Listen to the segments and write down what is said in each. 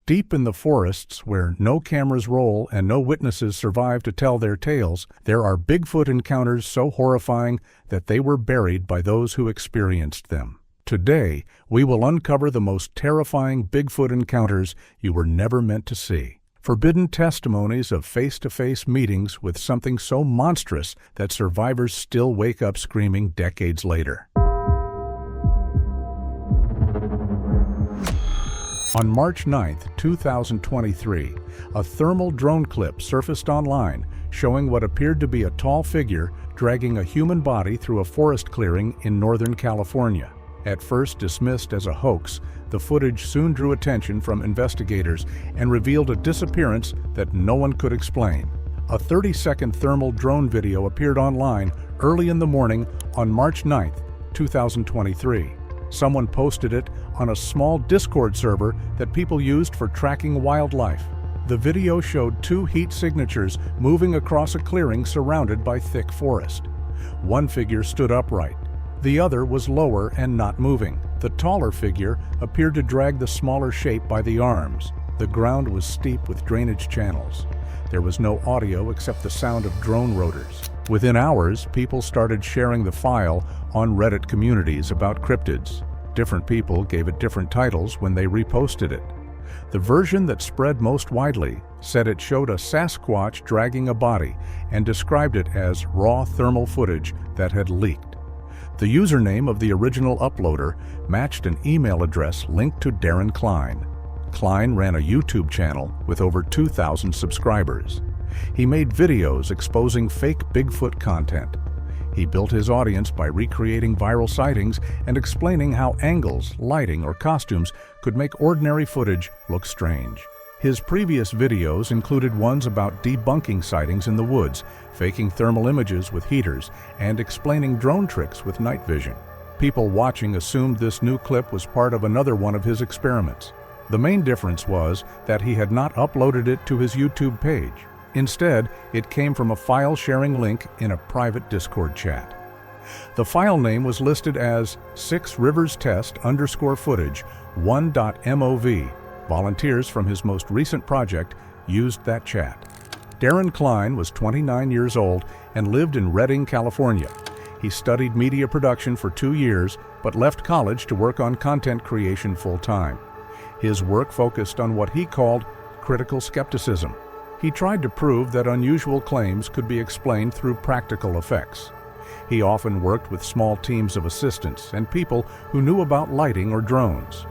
Deep in the forests, where no cameras roll and no witnesses survive to tell their tales, there are Bigfoot encounters so horrifying that they were buried by those who experienced them. Today, we will uncover the most terrifying Bigfoot encounters you were never meant to see. Forbidden testimonies of face-to-face meetings with something so monstrous that survivors still wake up screaming decades later. On March 9, 2023, a thermal drone clip surfaced online showing what appeared to be a tall figure dragging a human body through a forest clearing in Northern California. At first dismissed as a hoax, the footage soon drew attention from investigators and revealed a disappearance that no one could explain. A 30-second thermal drone video appeared online early in the morning on March 9, 2023. Someone posted it on a small Discord server that people used for tracking wildlife. The video showed two heat signatures moving across a clearing surrounded by thick forest. One figure stood upright. The other was lower and not moving. The taller figure appeared to drag the smaller shape by the arms. The ground was steep with drainage channels. There was no audio except the sound of drone rotors. Within hours, people started sharing the file on Reddit communities about cryptids. Different people gave it different titles when they reposted it. The version that spread most widely said it showed a Sasquatch dragging a body and described it as raw thermal footage that had leaked. The username of the original uploader matched an email address linked to Darren Klein. Klein ran a YouTube channel with over 2,000 subscribers. He made videos exposing fake Bigfoot content. He built his audience by recreating viral sightings and explaining how angles, lighting, or costumes could make ordinary footage look strange. His previous videos included ones about debunking sightings in the woods, faking thermal images with heaters, and explaining drone tricks with night vision. People watching assumed this new clip was part of another one of his experiments. The main difference was that he had not uploaded it to his YouTube page. Instead, it came from a file-sharing link in a private Discord chat. The file name was listed as 6riverstest_footage 1.mov. Volunteers from his most recent project used that chat. Darren Klein was 29 years old and lived in Redding, California. He studied media production for 2 years, but left college to work on content creation full-time. His work focused on what he called critical skepticism. He tried to prove that unusual claims could be explained through practical effects. He often worked with small teams of assistants and people who knew about lighting or drones.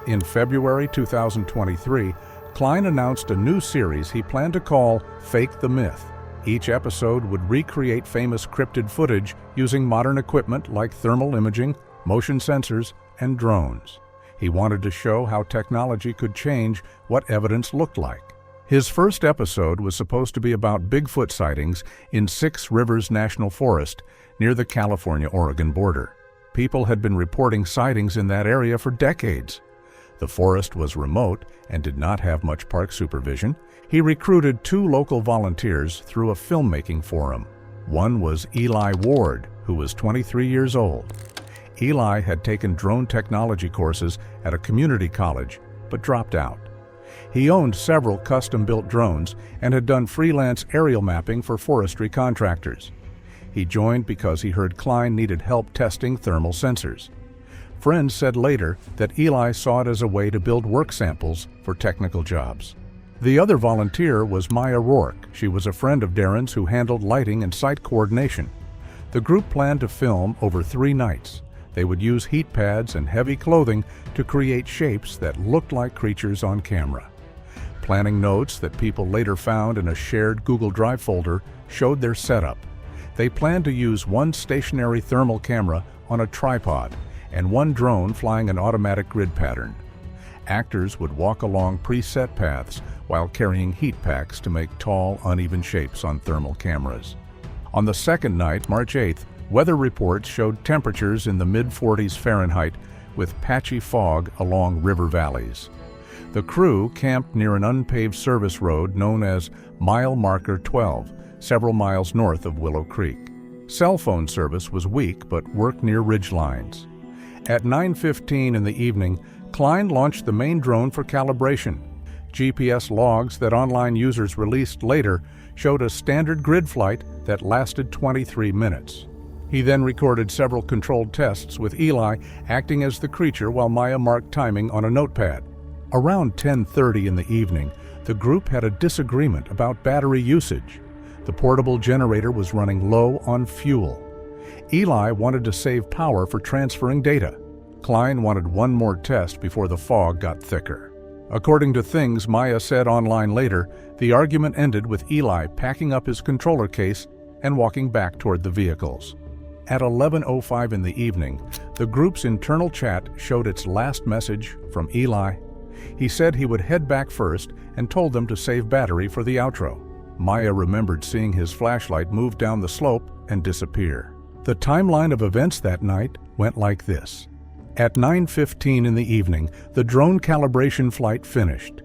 In February 2023, Klein announced a new series he planned to call Fake the Myth. Each episode would recreate famous cryptid footage using modern equipment like thermal imaging, motion sensors, and drones. He wanted to show how technology could change what evidence looked like. His first episode was supposed to be about Bigfoot sightings in 6 Rivers National Forest near the California-Oregon border. People had been reporting sightings in that area for decades. The forest was remote and did not have much park supervision. He recruited 2 local volunteers through a filmmaking forum. One was Eli Ward, who was 23 years old. Eli had taken drone technology courses at a community college, but dropped out. He owned several custom-built drones and had done freelance aerial mapping for forestry contractors. He joined because he heard Klein needed help testing thermal sensors. Friends said later that Eli saw it as a way to build work samples for technical jobs. The other volunteer was Maya Rourke. She was a friend of Darren's who handled lighting and site coordination. The group planned to film over 3 nights. They would use heat pads and heavy clothing to create shapes that looked like creatures on camera. Planning notes that people later found in a shared Google Drive folder showed their setup. They planned to use one stationary thermal camera on a tripod and one drone flying an automatic grid pattern. Actors would walk along preset paths while carrying heat packs to make tall, uneven shapes on thermal cameras. On the second night, March 8th, weather reports showed temperatures in the mid-40s Fahrenheit with patchy fog along river valleys. The crew camped near an unpaved service road known as Mile Marker 12, several miles north of Willow Creek. Cell phone service was weak but worked near ridgelines. At 9:15 in the evening, Klein launched the main drone for calibration. GPS logs that online users released later showed a standard grid flight that lasted 23 minutes. He then recorded several controlled tests with Eli acting as the creature while Maya marked timing on a notepad. Around 10:30 in the evening, the group had a disagreement about battery usage. The portable generator was running low on fuel. Eli wanted to save power for transferring data. Klein wanted one more test before the fog got thicker. According to things Maya said online later, the argument ended with Eli packing up his controller case and walking back toward the vehicles. At 11:05 in the evening, the group's internal chat showed its last message from Eli. He said he would head back first and told them to save battery for the outro. Maya remembered seeing his flashlight move down the slope and disappear. The timeline of events that night went like this. At 9:15 in the evening, the drone calibration flight finished.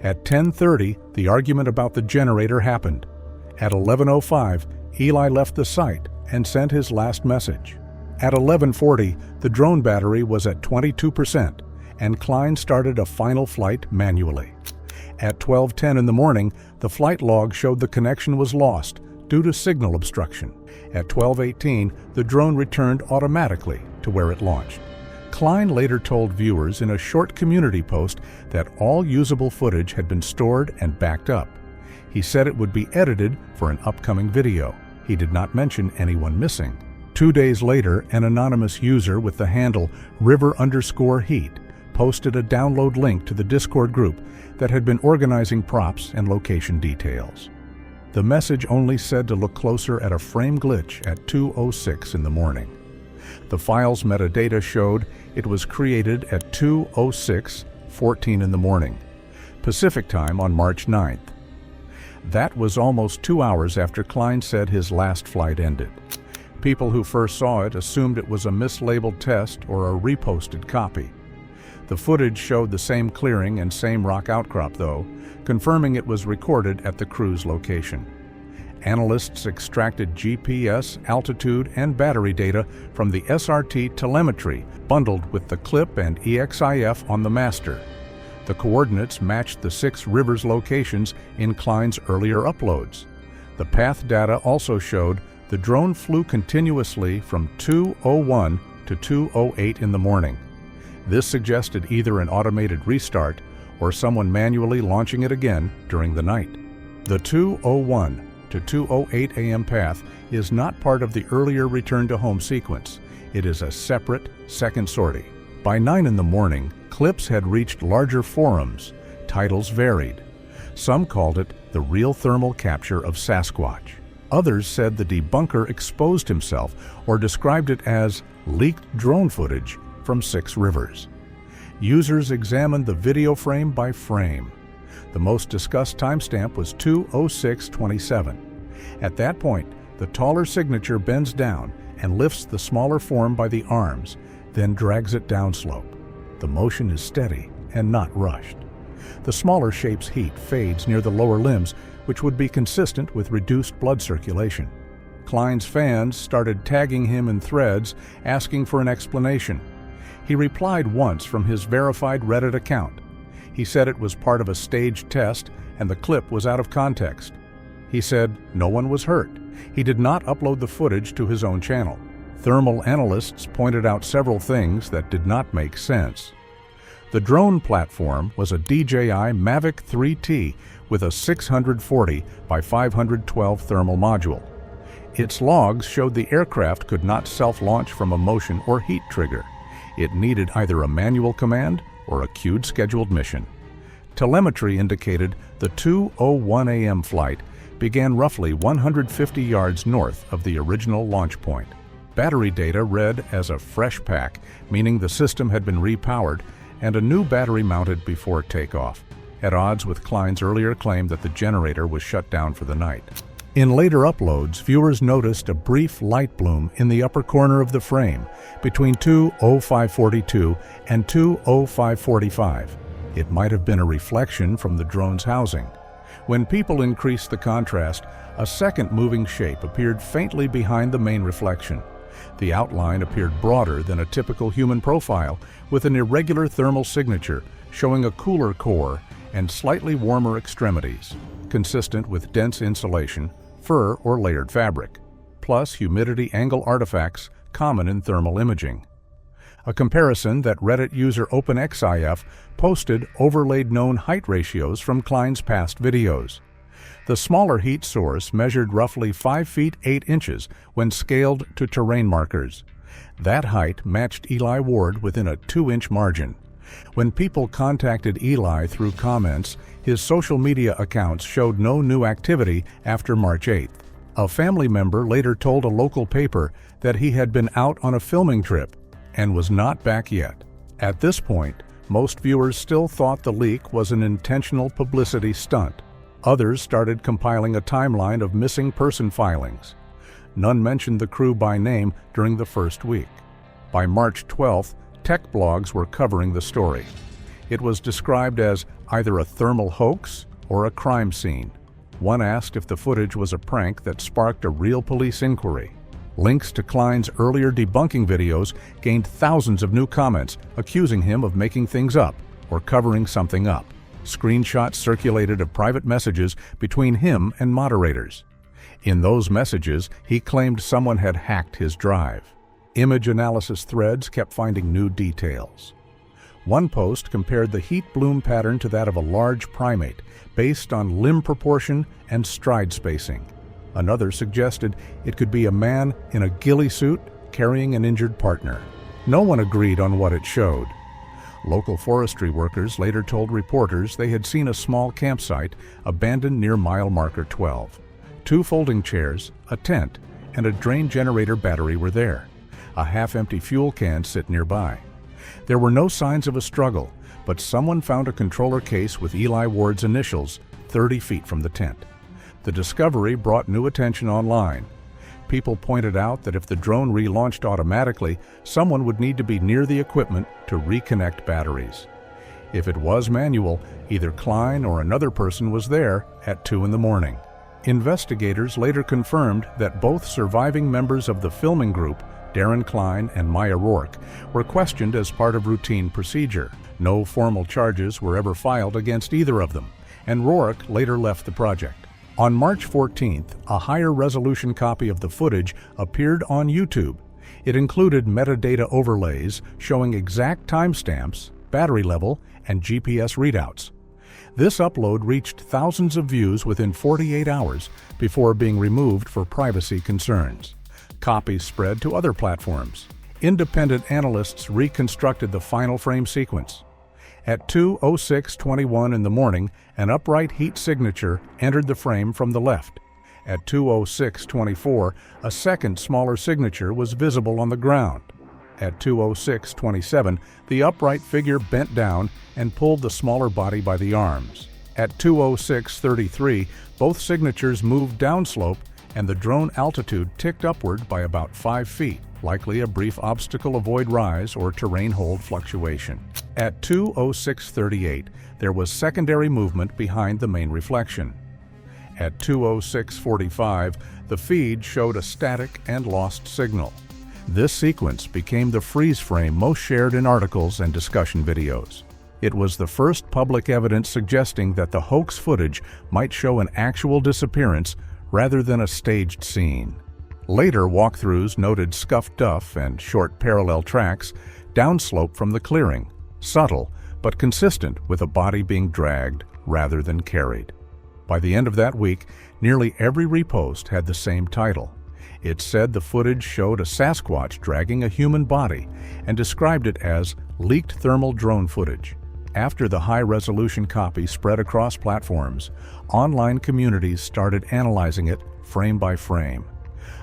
At 10:30, the argument about the generator happened. At 11:05, Eli left the site and sent his last message. At 11:40, the drone battery was at 22%, and Klein started a final flight manually. At 12:10 in the morning, the flight log showed the connection was lost due to signal obstruction. At 12:18, the drone returned automatically to where it launched. Klein later told viewers in a short community post that all usable footage had been stored and backed up. He said it would be edited for an upcoming video. He did not mention anyone missing. 2 days later, an anonymous user with the handle river_heat posted a download link to the Discord group that had been organizing props and location details. The message only said to look closer at a frame glitch at 2:06 in the morning. The file's metadata showed it was created at 2:06:14 in the morning, Pacific time on March 9th. That was almost 2 hours after Klein said his last flight ended. People who first saw it assumed it was a mislabeled test or a reposted copy. The footage showed the same clearing and same rock outcrop, though, confirming it was recorded at the crew's location. Analysts extracted GPS, altitude, and battery data from the SRT telemetry bundled with the clip and EXIF on the master. The coordinates matched the 6 rivers locations in Klein's earlier uploads. The path data also showed the drone flew continuously from 2:01 to 2:08 in the morning. This suggested either an automated restart or someone manually launching it again during the night. The 2:01 to 2:08 a.m. path is not part of the earlier return to home sequence. It is a separate second sortie. By 9 in the morning, clips had reached larger forums. Titles varied. Some called it the real thermal capture of Sasquatch. Others said the debunker exposed himself or described it as leaked drone footage from 6 rivers. Users examined the video frame by frame. The most discussed timestamp was 2:06:27. At that point, the taller signature bends down and lifts the smaller form by the arms, then drags it downslope. The motion is steady and not rushed. The smaller shape's heat fades near the lower limbs, which would be consistent with reduced blood circulation. Klein's fans started tagging him in threads, asking for an explanation. He replied once from his verified Reddit account. He said it was part of a staged test and the clip was out of context. He said no one was hurt. He did not upload the footage to his own channel. Thermal analysts pointed out several things that did not make sense. The drone platform was a DJI Mavic 3T with a 640 by 512 thermal module. Its logs showed the aircraft could not self-launch from a motion or heat trigger. It needed either a manual command or a queued scheduled mission. Telemetry indicated the 2:01 a.m. flight began roughly 150 yards north of the original launch point. Battery data read as a fresh pack, meaning the system had been repowered and a new battery mounted before takeoff, at odds with Klein's earlier claim that the generator was shut down for the night. In later uploads, viewers noticed a brief light bloom in the upper corner of the frame between 2:05:42 and 2:05:45. It might have been a reflection from the drone's housing. When people increased the contrast, a second moving shape appeared faintly behind the main reflection. The outline appeared broader than a typical human profile, with an irregular thermal signature showing a cooler core and slightly warmer extremities, consistent with dense insulation, fur or layered fabric, plus humidity angle artifacts common in thermal imaging. A comparison that Reddit user OpenXIF posted overlaid known height ratios from Klein's past videos. The smaller heat source measured roughly 5 feet 8 inches when scaled to terrain markers. That height matched Eli Ward within a 2-inch margin. When people contacted Eli through comments, his social media accounts showed no new activity after March 8th. A family member later told a local paper that he had been out on a filming trip and was not back yet. At this point, most viewers still thought the leak was an intentional publicity stunt. Others started compiling a timeline of missing person filings. None mentioned the crew by name during the first week. By March 12th, tech blogs were covering the story. It was described as either a thermal hoax or a crime scene. One asked if the footage was a prank that sparked a real police inquiry. Links to Klein's earlier debunking videos gained thousands of new comments accusing him of making things up or covering something up. Screenshots circulated of private messages between him and moderators. In those messages, he claimed someone had hacked his drive. Image analysis threads kept finding new details. One post compared the heat bloom pattern to that of a large primate, based on limb proportion and stride spacing. Another suggested it could be a man in a ghillie suit carrying an injured partner. No one agreed on what it showed. Local forestry workers later told reporters they had seen a small campsite abandoned near mile marker 12. 2 folding chairs, a tent, and a drain generator battery were there. A half-empty fuel can sit nearby. There were no signs of a struggle, but someone found a controller case with Eli Ward's initials 30 feet from the tent. The discovery brought new attention online. People pointed out that if the drone relaunched automatically, someone would need to be near the equipment to reconnect batteries. If it was manual, either Klein or another person was there at 2 in the morning. Investigators later confirmed that both surviving members of the filming group, Darren Klein and Maya Rourke, were questioned as part of routine procedure. No formal charges were ever filed against either of them, and Rourke later left the project. On March 14th, a higher resolution copy of the footage appeared on YouTube. It included metadata overlays showing exact timestamps, battery level, and GPS readouts. This upload reached thousands of views within 48 hours before being removed for privacy concerns. Copies spread to other platforms. Independent analysts reconstructed the final frame sequence. At 2:06:21 in the morning, an upright heat signature entered the frame from the left. At 2:06:24, a second smaller signature was visible on the ground. At 2:06:27, the upright figure bent down and pulled the smaller body by the arms. At 2:06:33, both signatures moved downslope and the drone altitude ticked upward by about 5 feet, likely a brief obstacle avoid rise or terrain hold fluctuation. At 2:06:38, there was secondary movement behind the main reflection. At 2:06:45, the feed showed a static and lost signal. This sequence became the freeze frame most shared in articles and discussion videos. It was the first public evidence suggesting that the hoax footage might show an actual disappearance rather than a staged scene. Later walkthroughs noted scuffed duff and short parallel tracks downslope from the clearing, subtle but consistent with a body being dragged rather than carried. By the end of that week, nearly every repost had the same title. It said the footage showed a Sasquatch dragging a human body and described it as leaked thermal drone footage. After the high-resolution copy spread across platforms, online communities started analyzing it frame by frame.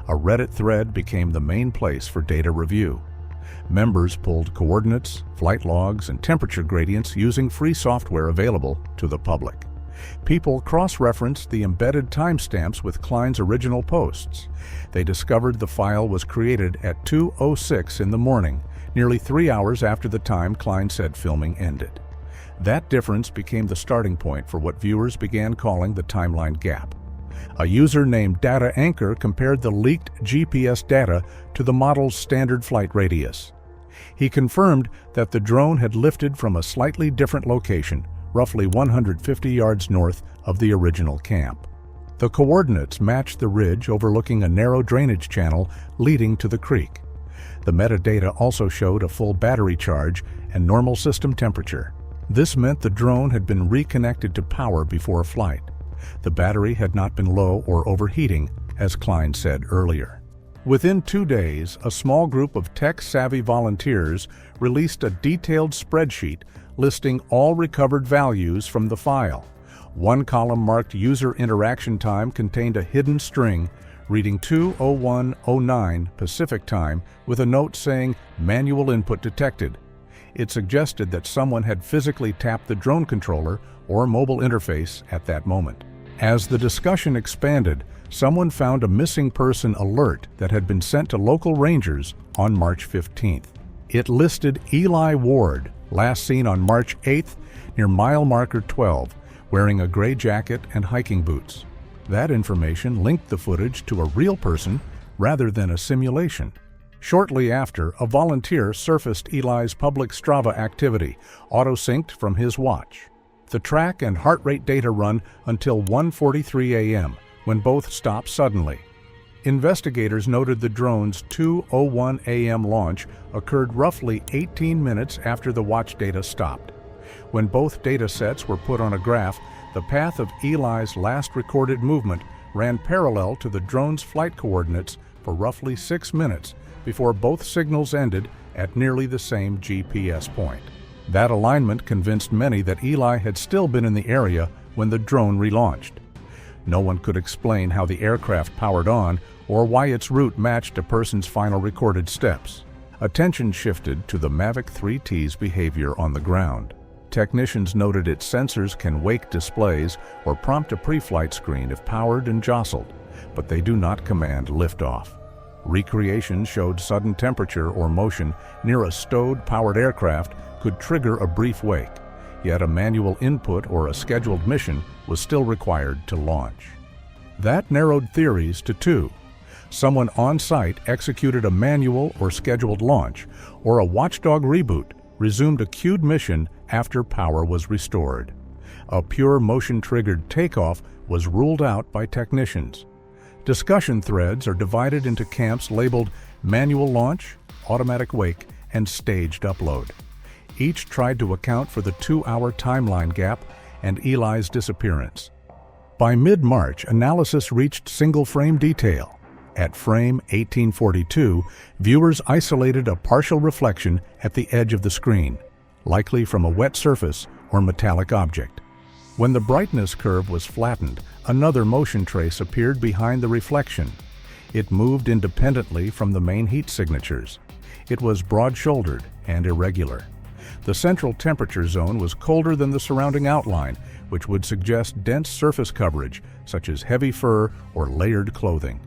A Reddit thread became the main place for data review. Members pulled coordinates, flight logs, and temperature gradients using free software available to the public. People cross-referenced the embedded timestamps with Klein's original posts. They discovered the file was created at 2:06 in the morning, nearly 3 hours after the time Klein said filming ended. That difference became the starting point for what viewers began calling the timeline gap. A user named Data Anchor compared the leaked GPS data to the model's standard flight radius. He confirmed that the drone had lifted from a slightly different location, roughly 150 yards north of the original camp. The coordinates matched the ridge overlooking a narrow drainage channel leading to the creek. The metadata also showed a full battery charge and normal system temperature. This meant the drone had been reconnected to power before flight. The battery had not been low or overheating, as Klein said earlier. Within 2 days, a small group of tech-savvy volunteers released a detailed spreadsheet listing all recovered values from the file. One column marked user interaction time contained a hidden string reading 2:01:09 Pacific Time with a note saying manual input detected. It suggested that someone had physically tapped the drone controller or mobile interface at that moment. As the discussion expanded, someone found a missing person alert that had been sent to local rangers on March 15th. It listed Eli Ward, last seen on March 8th near mile marker 12, wearing a gray jacket and hiking boots. That information linked the footage to a real person rather than a simulation. Shortly after, a volunteer surfaced Eli's public Strava activity, auto-synced from his watch. The track and heart rate data run until 1:43 a.m., when both stopped suddenly. Investigators noted the drone's 2:01 a.m. launch occurred roughly 18 minutes after the watch data stopped. When both data sets were put on a graph, the path of Eli's last recorded movement ran parallel to the drone's flight coordinates for roughly 6 minutes before both signals ended at nearly the same GPS point. That alignment convinced many that Eli had still been in the area when the drone relaunched. No one could explain how the aircraft powered on or why its route matched a person's final recorded steps. Attention shifted to the Mavic 3T's behavior on the ground. Technicians noted its sensors can wake displays or prompt a pre-flight screen if powered and jostled, but they do not command liftoff. Recreation showed sudden temperature or motion near a stowed powered aircraft could trigger a brief wake, yet a manual input or a scheduled mission was still required to launch. That narrowed theories to two. Someone on site executed a manual or scheduled launch, or a watchdog reboot resumed a queued mission after power was restored. A pure motion-triggered takeoff was ruled out by technicians. Discussion threads are divided into camps labeled manual launch, automatic wake, and staged upload. Each tried to account for the 2-hour timeline gap and Eli's disappearance. By mid-March, analysis reached single-frame detail. At frame 1842, viewers isolated a partial reflection at the edge of the screen, likely from a wet surface or metallic object. When the brightness curve was flattened, another motion trace appeared behind the reflection. It moved independently from the main heat signatures. It was broad-shouldered and irregular. The central temperature zone was colder than the surrounding outline, which would suggest dense surface coverage, such as heavy fur or layered clothing.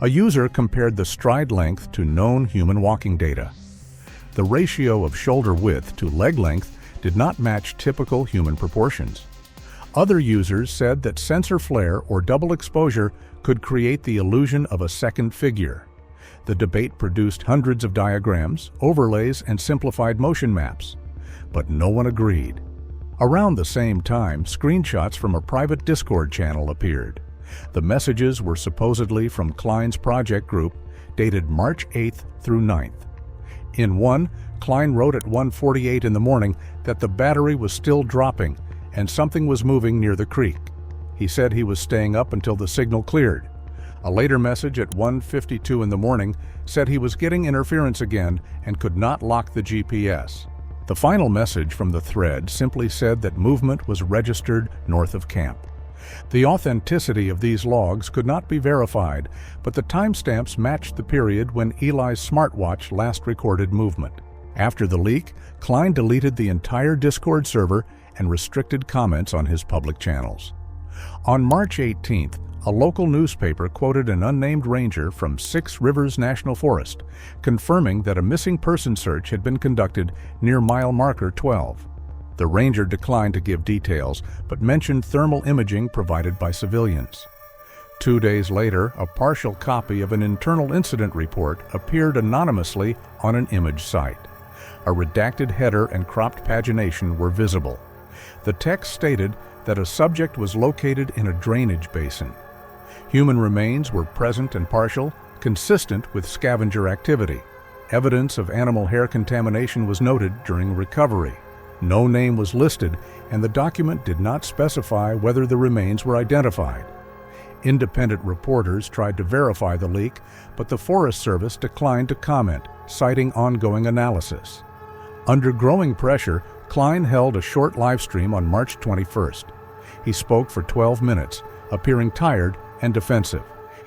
A user compared the stride length to known human walking data. The ratio of shoulder width to leg length did not match typical human proportions. Other users said that sensor flare or double exposure could create the illusion of a second figure. The debate produced hundreds of diagrams, overlays, and simplified motion maps. But no one agreed. Around the same time, screenshots from a private Discord channel appeared. The messages were supposedly from Klein's project group, dated March 8th through 9th. In one, Klein wrote at 1:48 in the morning that the battery was still dropping and something was moving near the creek. He said he was staying up until the signal cleared. A later message at 1:52 in the morning said he was getting interference again and could not lock the GPS. The final message from the thread simply said that movement was registered north of camp. The authenticity of these logs could not be verified, but the timestamps matched the period when Eli's smartwatch last recorded movement. After the leak, Klein deleted the entire Discord server and restricted comments on his public channels. On March 18th, a local newspaper quoted an unnamed ranger from 6 Rivers National Forest, confirming that a missing person search had been conducted near mile marker 12. The ranger declined to give details, but mentioned thermal imaging provided by civilians. 2 days later, a partial copy of an internal incident report appeared anonymously on an image site. A redacted header and cropped pagination were visible. The text stated that a subject was located in a drainage basin. Human remains were present and partial, consistent with scavenger activity. Evidence of animal hair contamination was noted during recovery. No name was listed, and the document did not specify whether the remains were identified. Independent reporters tried to verify the leak, but the Forest Service declined to comment, citing ongoing analysis. Under growing pressure, Klein held a short live stream on March 21st. He spoke for 12 minutes, appearing tired and defensive.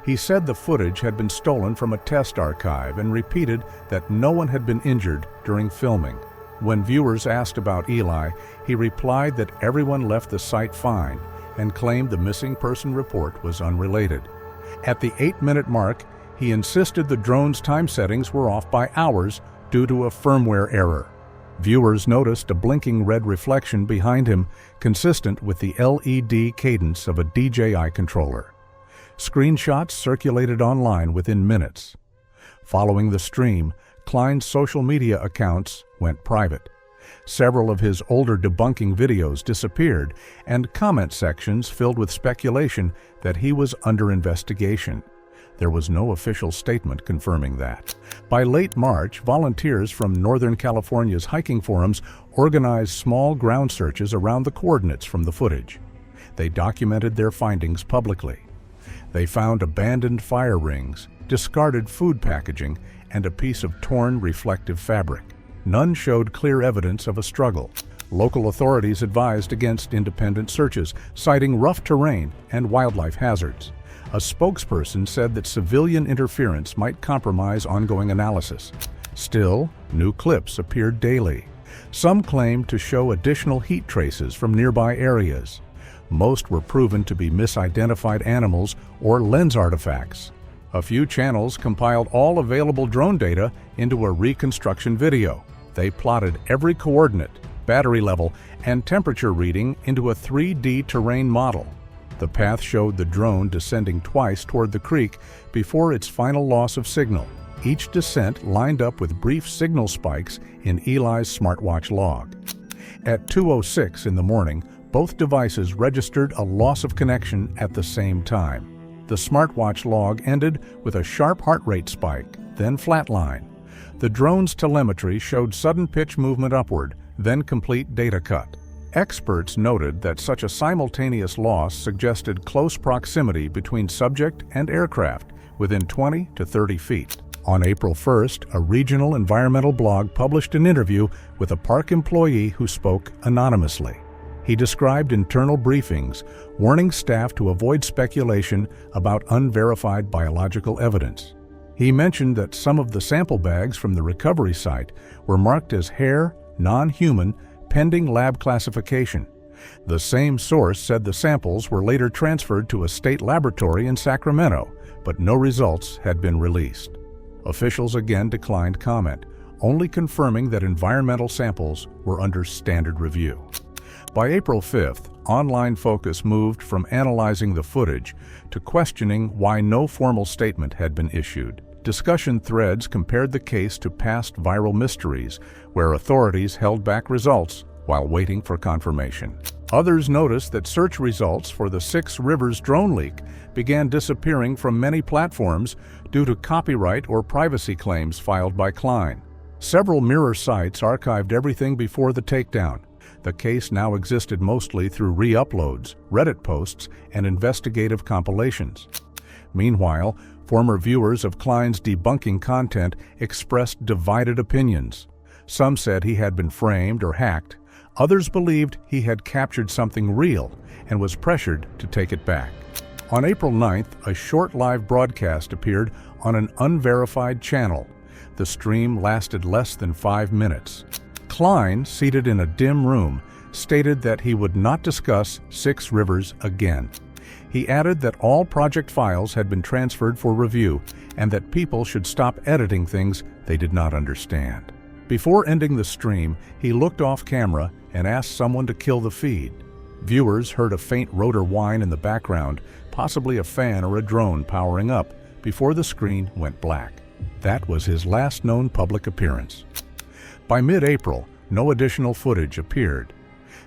He said the footage had been stolen from a test archive and repeated that no one had been injured during filming. When viewers asked about Eli, he replied that everyone left the site fine and claimed the missing person report was unrelated. At the 8-minute mark, he insisted the drone's time settings were off by hours due to a firmware error. Viewers noticed a blinking red reflection behind him, consistent with the LED cadence of a DJI controller. Screenshots circulated online within minutes. Following the stream, Klein's social media accounts went private. Several of his older debunking videos disappeared, and comment sections filled with speculation that he was under investigation. There was no official statement confirming that. By late March, volunteers from Northern California's hiking forums organized small ground searches around the coordinates from the footage. They documented their findings publicly. They found abandoned fire rings, discarded food packaging, and a piece of torn reflective fabric. None showed clear evidence of a struggle. Local authorities advised against independent searches, citing rough terrain and wildlife hazards. A spokesperson said that civilian interference might compromise ongoing analysis. Still, new clips appeared daily. Some claimed to show additional heat traces from nearby areas. Most were proven to be misidentified animals or lens artifacts. A few channels compiled all available drone data into a reconstruction video. They plotted every coordinate, battery level, and temperature reading into a 3D terrain model. The path showed the drone descending twice toward the creek before its final loss of signal. Each descent lined up with brief signal spikes in Eli's smartwatch log. At 2:06 in the morning, both devices registered a loss of connection at the same time. The smartwatch log ended with a sharp heart rate spike, then flatline. The drone's telemetry showed sudden pitch movement upward, then complete data cut. Experts noted that such a simultaneous loss suggested close proximity between subject and aircraft, within 20 to 30 feet. On April 1st, a regional environmental blog published an interview with a park employee who spoke anonymously. He described internal briefings, warning staff to avoid speculation about unverified biological evidence. He mentioned that some of the sample bags from the recovery site were marked as hair, non-human, pending lab classification. The same source said the samples were later transferred to a state laboratory in Sacramento, but no results had been released. Officials again declined comment, only confirming that environmental samples were under standard review. By April 5th, online focus moved from analyzing the footage to questioning why no formal statement had been issued. Discussion threads compared the case to past viral mysteries, where authorities held back results while waiting for confirmation. Others noticed that search results for the Six Rivers drone leak began disappearing from many platforms due to copyright or privacy claims filed by Klein. Several mirror sites archived everything before the takedown. The case now existed mostly through re-uploads, Reddit posts, and investigative compilations. Meanwhile, former viewers of Klein's debunking content expressed divided opinions. Some said he had been framed or hacked. Others believed he had captured something real and was pressured to take it back. On April 9th, a short live broadcast appeared on an unverified channel. The stream lasted less than 5 minutes. Klein, seated in a dim room, stated that he would not discuss Six Rivers again. He added that all project files had been transferred for review and that people should stop editing things they did not understand. Before ending the stream, he looked off camera and asked someone to kill the feed. Viewers heard a faint rotor whine in the background, possibly a fan or a drone powering up, before the screen went black. That was his last known public appearance. By mid-April, no additional footage appeared.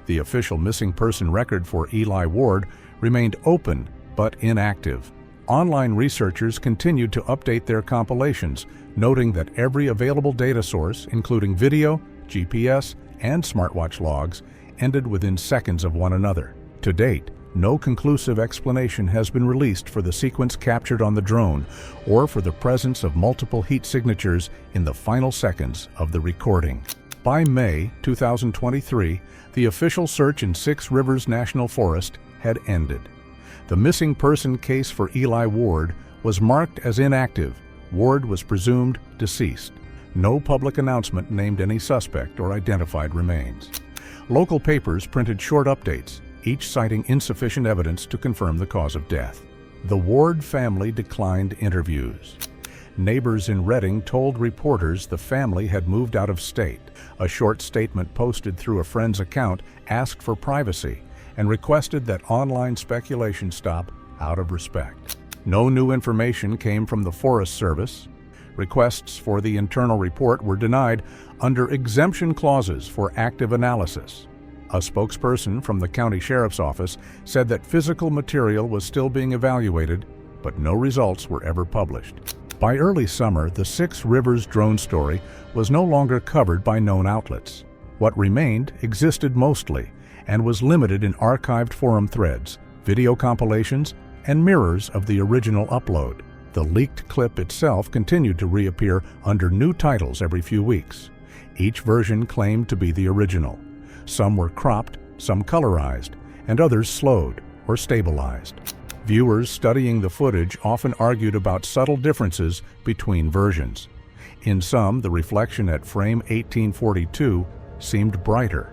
The official missing person record for Eli Ward remained open but inactive. Online researchers continued to update their compilations, noting that every available data source, including video, GPS, and smartwatch logs, ended within seconds of one another. To date, no conclusive explanation has been released for the sequence captured on the drone or for the presence of multiple heat signatures in the final seconds of the recording. By May 2023, the official search in Six Rivers National Forest had ended. The missing person case for Eli Ward was marked as inactive. Ward was presumed deceased. No public announcement named any suspect or identified remains. Local papers printed short updates, each citing insufficient evidence to confirm the cause of death. The Ward family declined interviews. Neighbors in Redding told reporters the family had moved out of state. A short statement posted through a friend's account asked for privacy and requested that online speculation stop out of respect. No new information came from the Forest Service. Requests for the internal report were denied under exemption clauses for active analysis. A spokesperson from the county sheriff's office said that physical material was still being evaluated, but no results were ever published. By early summer, the Six Rivers drone story was no longer covered by known outlets. What remained existed mostly and was limited in archived forum threads, video compilations, and mirrors of the original upload. The leaked clip itself continued to reappear under new titles every few weeks. Each version claimed to be the original. Some were cropped, some colorized, and others slowed or stabilized. Viewers studying the footage often argued about subtle differences between versions. In some, the reflection at frame 1842 seemed brighter.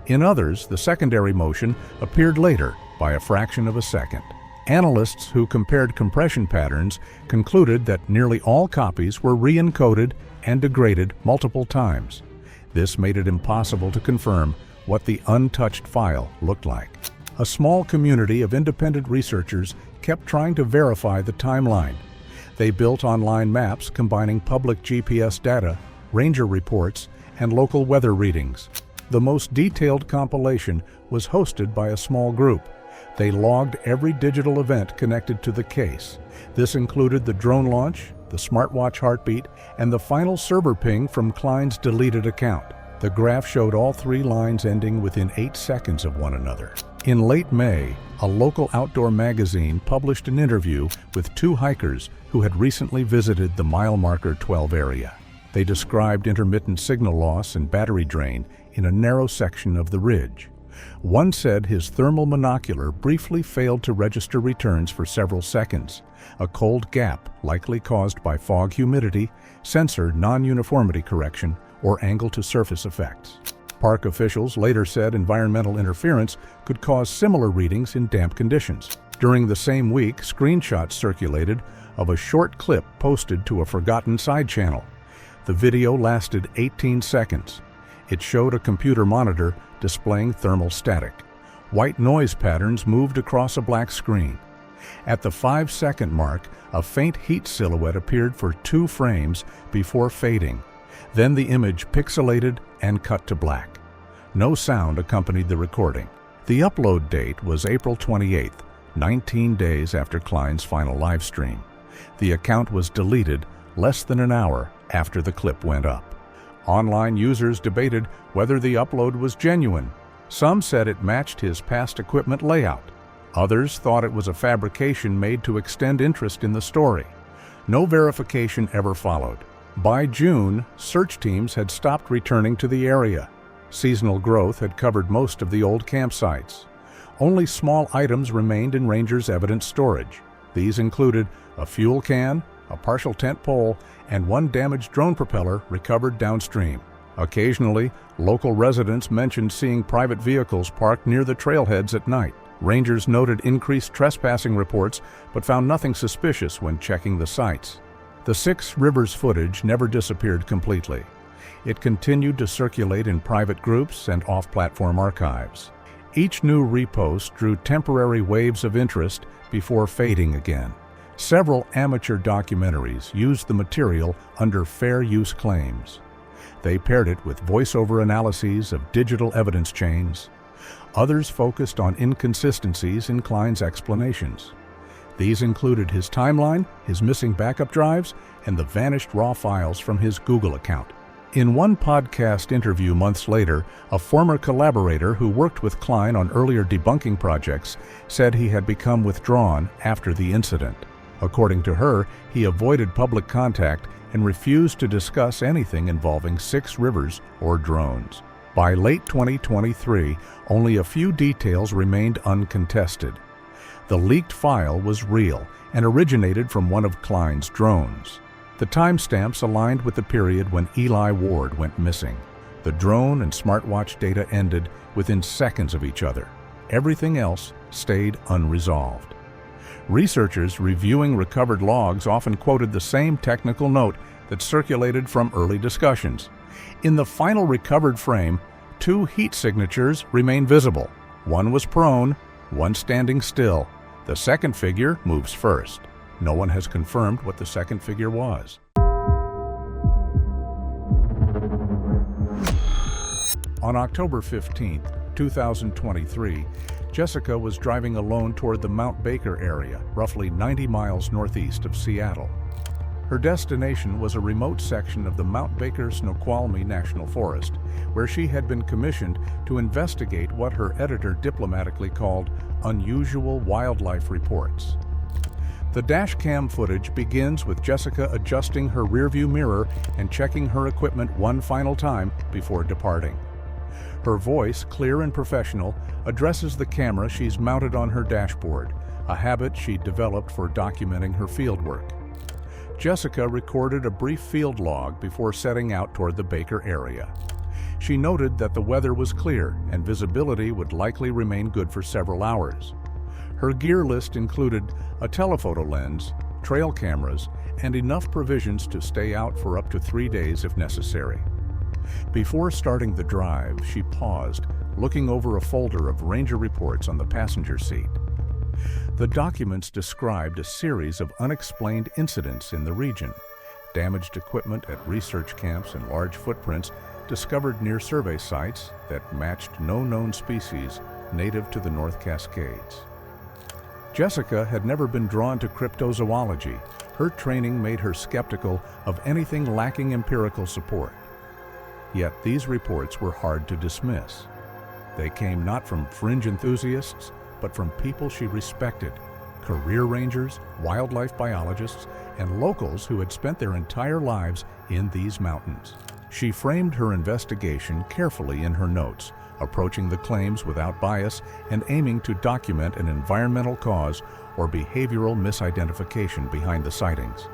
In others, the secondary motion appeared later by a fraction of a second. Analysts who compared compression patterns concluded that nearly all copies were re-encoded and degraded multiple times. This made it impossible to confirm what the untouched file looked like. A small community of independent researchers kept trying to verify the timeline. They built online maps combining public GPS data, ranger reports, and local weather readings. The most detailed compilation was hosted by a small group. They logged every digital event connected to the case. This included the drone launch, the smartwatch heartbeat, and the final server ping from Klein's deleted account. The graph showed all three lines ending within 8 seconds of one another. In late May, a local outdoor magazine published an interview with two hikers who had recently visited the mile marker 12 area. They described intermittent signal loss and battery drain in a narrow section of the ridge. One said his thermal monocular briefly failed to register returns for several seconds, a cold gap likely caused by fog humidity, sensor non-uniformity correction, or angle-to-surface effects. Park officials later said environmental interference could cause similar readings in damp conditions. During the same week, screenshots circulated of a short clip posted to a forgotten side channel. The video lasted 18 seconds. It showed a computer monitor displaying thermal static. White noise patterns moved across a black screen. At the 5-second mark, a faint heat silhouette appeared for 2 frames before fading. Then the image pixelated and cut to black. No sound accompanied the recording. The upload date was April 28th, 19 days after Klein's final live stream. The account was deleted less than an hour after the clip went up. Online users debated whether the upload was genuine. Some said it matched his past equipment layout. Others thought it was a fabrication made to extend interest in the story. No verification ever followed. By June, search teams had stopped returning to the area. Seasonal growth had covered most of the old campsites. Only small items remained in rangers' evidence storage. These included a fuel can, a partial tent pole, and one damaged drone propeller recovered downstream. Occasionally, local residents mentioned seeing private vehicles parked near the trailheads at night. Rangers noted increased trespassing reports, but found nothing suspicious when checking the sites. The Six Rivers footage never disappeared completely. It continued to circulate in private groups and off-platform archives. Each new repost drew temporary waves of interest before fading again. Several amateur documentaries used the material under fair use claims. They paired it with voiceover analyses of digital evidence chains. Others focused on inconsistencies in Klein's explanations. These included his timeline, his missing backup drives, and the vanished raw files from his Google account. In one podcast interview months later, a former collaborator who worked with Klein on earlier debunking projects said he had become withdrawn after the incident. According to her, he avoided public contact and refused to discuss anything involving Six Rivers or drones. By late 2023, only a few details remained uncontested. The leaked file was real and originated from one of Klein's drones. The timestamps aligned with the period when Eli Ward went missing. The drone and smartwatch data ended within seconds of each other. Everything else stayed unresolved. Researchers reviewing recovered logs often quoted the same technical note that circulated from early discussions. In the final recovered frame, 2 heat signatures remain visible. One was prone, one standing still. The second figure moves first. No one has confirmed what the second figure was. On October 15, 2023, Jessica was driving alone toward the Mount Baker area, roughly 90 miles northeast of Seattle. Her destination was a remote section of the Mount Baker Snoqualmie National Forest, where she had been commissioned to investigate what her editor diplomatically called unusual wildlife reports. The dashcam footage begins with Jessica adjusting her rearview mirror and checking her equipment one final time before departing. Her voice, clear and professional, addresses the camera she's mounted on her dashboard, a habit she'd developed for documenting her fieldwork. Jessica recorded a brief field log before setting out toward the Baker area. She noted that the weather was clear and visibility would likely remain good for several hours. Her gear list included a telephoto lens, trail cameras, and enough provisions to stay out for up to 3 days if necessary. Before starting the drive, she paused, looking over a folder of ranger reports on the passenger seat. The documents described a series of unexplained incidents in the region: damaged equipment at research camps and large footprints discovered near survey sites that matched no known species native to the North Cascades. Jessica had never been drawn to cryptozoology. Her training made her skeptical of anything lacking empirical support. Yet these reports were hard to dismiss. They came not from fringe enthusiasts, but from people she respected: career rangers, wildlife biologists, and locals who had spent their entire lives in these mountains. She framed her investigation carefully in her notes, approaching the claims without bias and aiming to document an environmental cause or behavioral misidentification behind the sightings,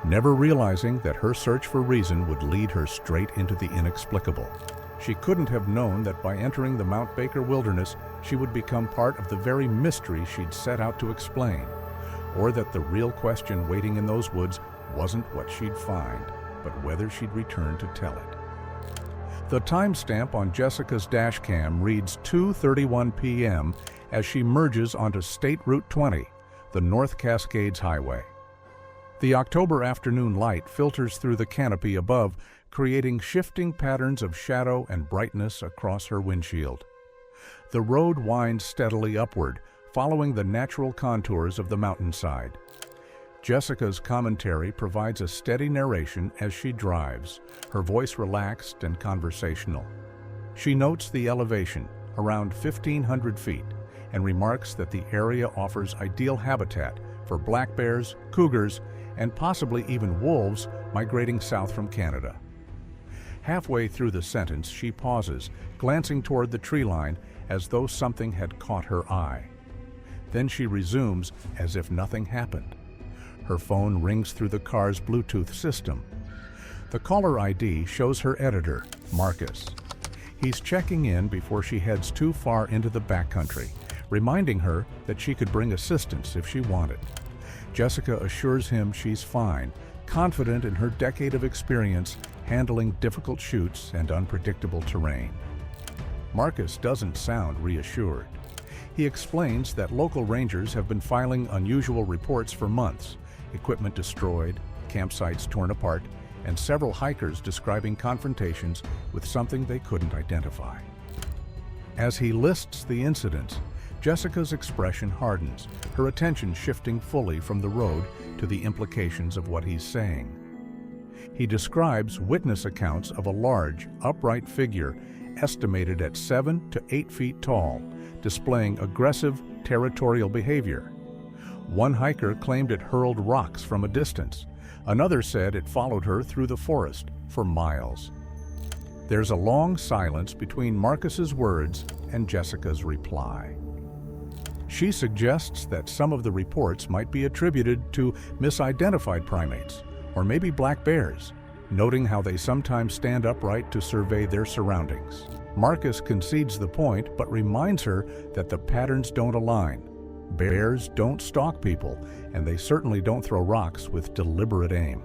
never realizing that her search for reason would lead her straight into the inexplicable. She couldn't have known that by entering the Mount Baker wilderness, she would become part of the very mystery she'd set out to explain, or that the real question waiting in those woods wasn't what she'd find, but whether she'd return to tell it. The timestamp on Jessica's dashcam reads 2:31 p.m. as she merges onto State Route 20, the North Cascades Highway. The October afternoon light filters through the canopy above, creating shifting patterns of shadow and brightness across her windshield. The road winds steadily upward, following the natural contours of the mountainside. Jessica's commentary provides a steady narration as she drives, her voice relaxed and conversational. She notes the elevation, around 1,500 feet, and remarks that the area offers ideal habitat for black bears, cougars, and possibly even wolves migrating south from Canada. Halfway through the sentence, she pauses, glancing toward the tree line as though something had caught her eye. Then she resumes as if nothing happened. Her phone rings through the car's Bluetooth system. The caller ID shows her editor, Marcus. He's checking in before she heads too far into the backcountry, reminding her that she could bring assistance if she wanted. Jessica assures him she's fine, confident in her decade of experience handling difficult chutes and unpredictable terrain. Marcus doesn't sound reassured. He explains that local rangers have been filing unusual reports for months: equipment destroyed, campsites torn apart, and several hikers describing confrontations with something they couldn't identify. As he lists the incidents, Jessica's expression hardens, her attention shifting fully from the road to the implications of what he's saying. He describes witness accounts of a large, upright figure estimated at 7 to 8 feet tall, displaying aggressive, territorial behavior. One hiker claimed it hurled rocks from a distance. Another said it followed her through the forest for miles. There's a long silence between Marcus's words and Jessica's reply. She suggests that some of the reports might be attributed to misidentified primates, or maybe black bears, noting how they sometimes stand upright to survey their surroundings. Marcus concedes the point, but reminds her that the patterns don't align. Bears don't stalk people, and they certainly don't throw rocks with deliberate aim.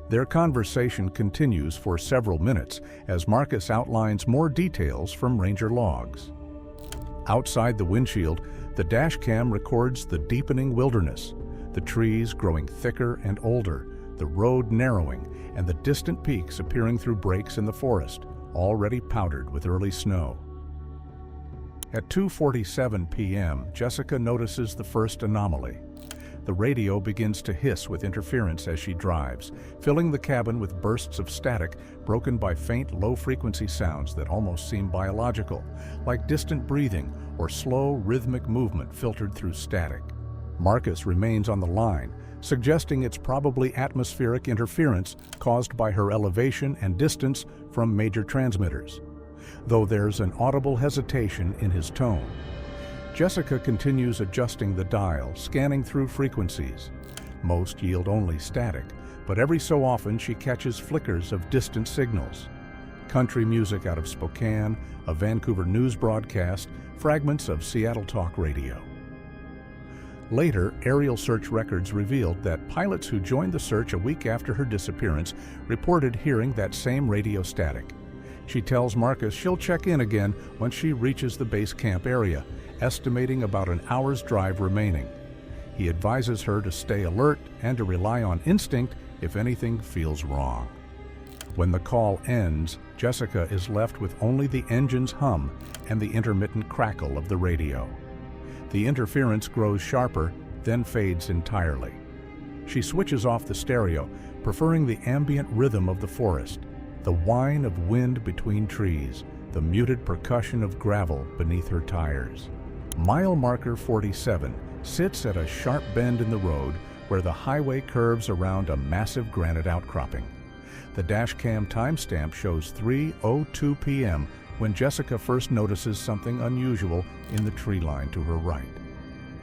Their conversation continues for several minutes as Marcus outlines more details from ranger logs. Outside the windshield, the dash cam records the deepening wilderness, the trees growing thicker and older, the road narrowing, and the distant peaks appearing through breaks in the forest, already powdered with early snow. At 2:47 p.m., Jessica notices the first anomaly. The radio begins to hiss with interference as she drives, filling the cabin with bursts of static broken by faint, low-frequency sounds that almost seem biological, like distant breathing or slow, rhythmic movement filtered through static. Marcus remains on the line, suggesting it's probably atmospheric interference caused by her elevation and distance from major transmitters, though there's an audible hesitation in his tone. Jessica continues adjusting the dial, scanning through frequencies. Most yield only static, but every so often she catches flickers of distant signals. Country music out of Spokane, a Vancouver news broadcast, fragments of Seattle talk radio. Later, aerial search records revealed that pilots who joined the search a week after her disappearance reported hearing that same radio static. She tells Marcus she'll check in again once she reaches the base camp area, estimating about an hour's drive remaining. He advises her to stay alert and to rely on instinct if anything feels wrong. When the call ends, Jessica is left with only the engine's hum and the intermittent crackle of the radio. The interference grows sharper, then fades entirely. She switches off the stereo, preferring the ambient rhythm of the forest, the whine of wind between trees, the muted percussion of gravel beneath her tires. Mile marker 47 sits at a sharp bend in the road where the highway curves around a massive granite outcropping. The dashcam timestamp shows 3:02 p.m. when Jessica first notices something unusual in the tree line to her right.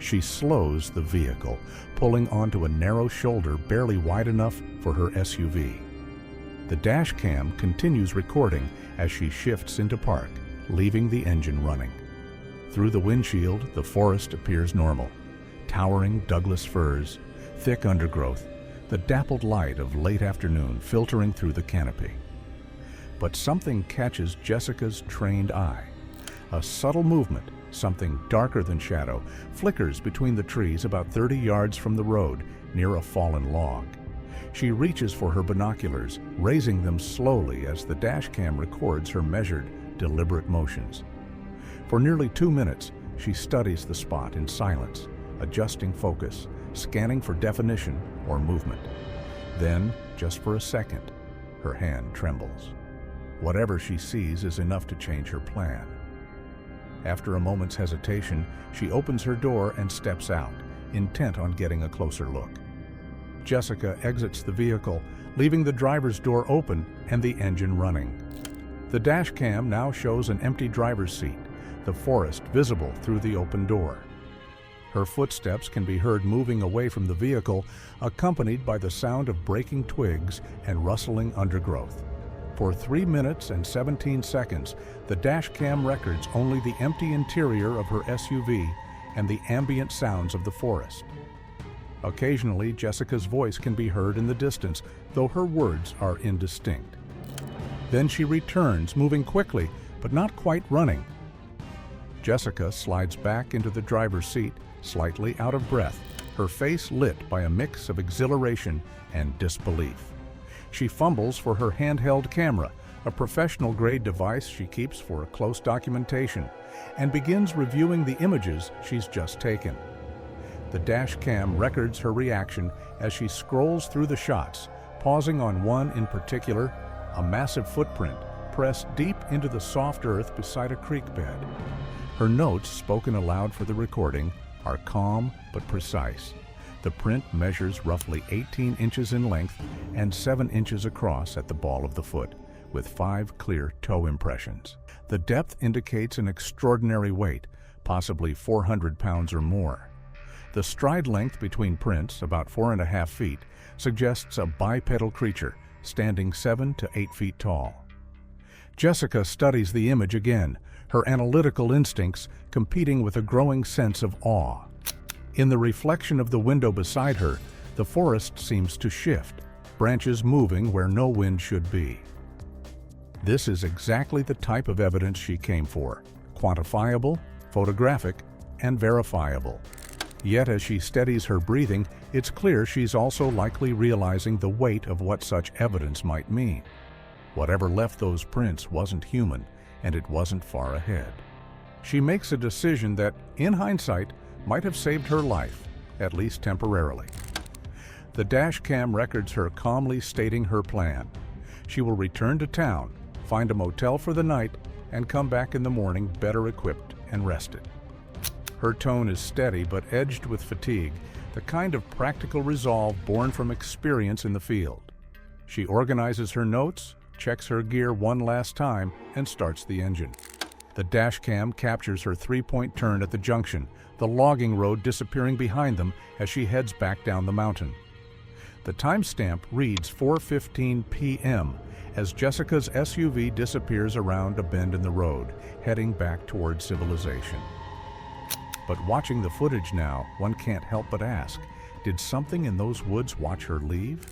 She slows the vehicle, pulling onto a narrow shoulder barely wide enough for her SUV. The dashcam continues recording as she shifts into park, leaving the engine running. Through the windshield, the forest appears normal. Towering Douglas firs, thick undergrowth, the dappled light of late afternoon filtering through the canopy. But something catches Jessica's trained eye. A subtle movement, something darker than shadow, flickers between the trees about 30 yards from the road near a fallen log. She reaches for her binoculars, raising them slowly as the dashcam records her measured, deliberate motions. For nearly 2 minutes, she studies the spot in silence, adjusting focus, scanning for definition or movement. Then, just for a second, her hand trembles. Whatever she sees is enough to change her plan. After a moment's hesitation, she opens her door and steps out, intent on getting a closer look. Jessica exits the vehicle, leaving the driver's door open and the engine running. The dashcam now shows an empty driver's seat, the forest visible through the open door. Her footsteps can be heard moving away from the vehicle, accompanied by the sound of breaking twigs and rustling undergrowth. For 3 minutes and 17 seconds, the dashcam records only the empty interior of her SUV and the ambient sounds of the forest. Occasionally, Jessica's voice can be heard in the distance, though her words are indistinct. Then she returns, moving quickly, but not quite running. Jessica slides back into the driver's seat, slightly out of breath, her face lit by a mix of exhilaration and disbelief. She fumbles for her handheld camera, a professional-grade device she keeps for close documentation, and begins reviewing the images she's just taken. The dash cam records her reaction as she scrolls through the shots, pausing on one in particular, a massive footprint pressed deep into the soft earth beside a creek bed. Her notes, spoken aloud for the recording, are calm but precise. The print measures roughly 18 inches in length and 7 inches across at the ball of the foot, with 5 clear toe impressions. The depth indicates an extraordinary weight, possibly 400 pounds or more. The stride length between prints, about 4.5 feet, suggests a bipedal creature, standing 7 to 8 feet tall. Jessica studies the image again, her analytical instincts competing with a growing sense of awe. In the reflection of the window beside her, the forest seems to shift, branches moving where no wind should be. This is exactly the type of evidence she came for: quantifiable, photographic, and verifiable. Yet as she steadies her breathing, it's clear she's also likely realizing the weight of what such evidence might mean. Whatever left those prints wasn't human, and it wasn't far ahead. She makes a decision that, in hindsight, might have saved her life, at least temporarily. The dash cam records her calmly stating her plan. She will return to town, find a motel for the night, and come back in the morning better equipped and rested. Her tone is steady but edged with fatigue, the kind of practical resolve born from experience in the field. She organizes her notes, checks her gear one last time, and starts the engine. The dash cam captures her 3-point turn at the junction, the logging road disappearing behind them as she heads back down the mountain. The timestamp reads 4:15 p.m. as Jessica's SUV disappears around a bend in the road, heading back towards civilization. But watching the footage now, one can't help but ask, did something in those woods watch her leave?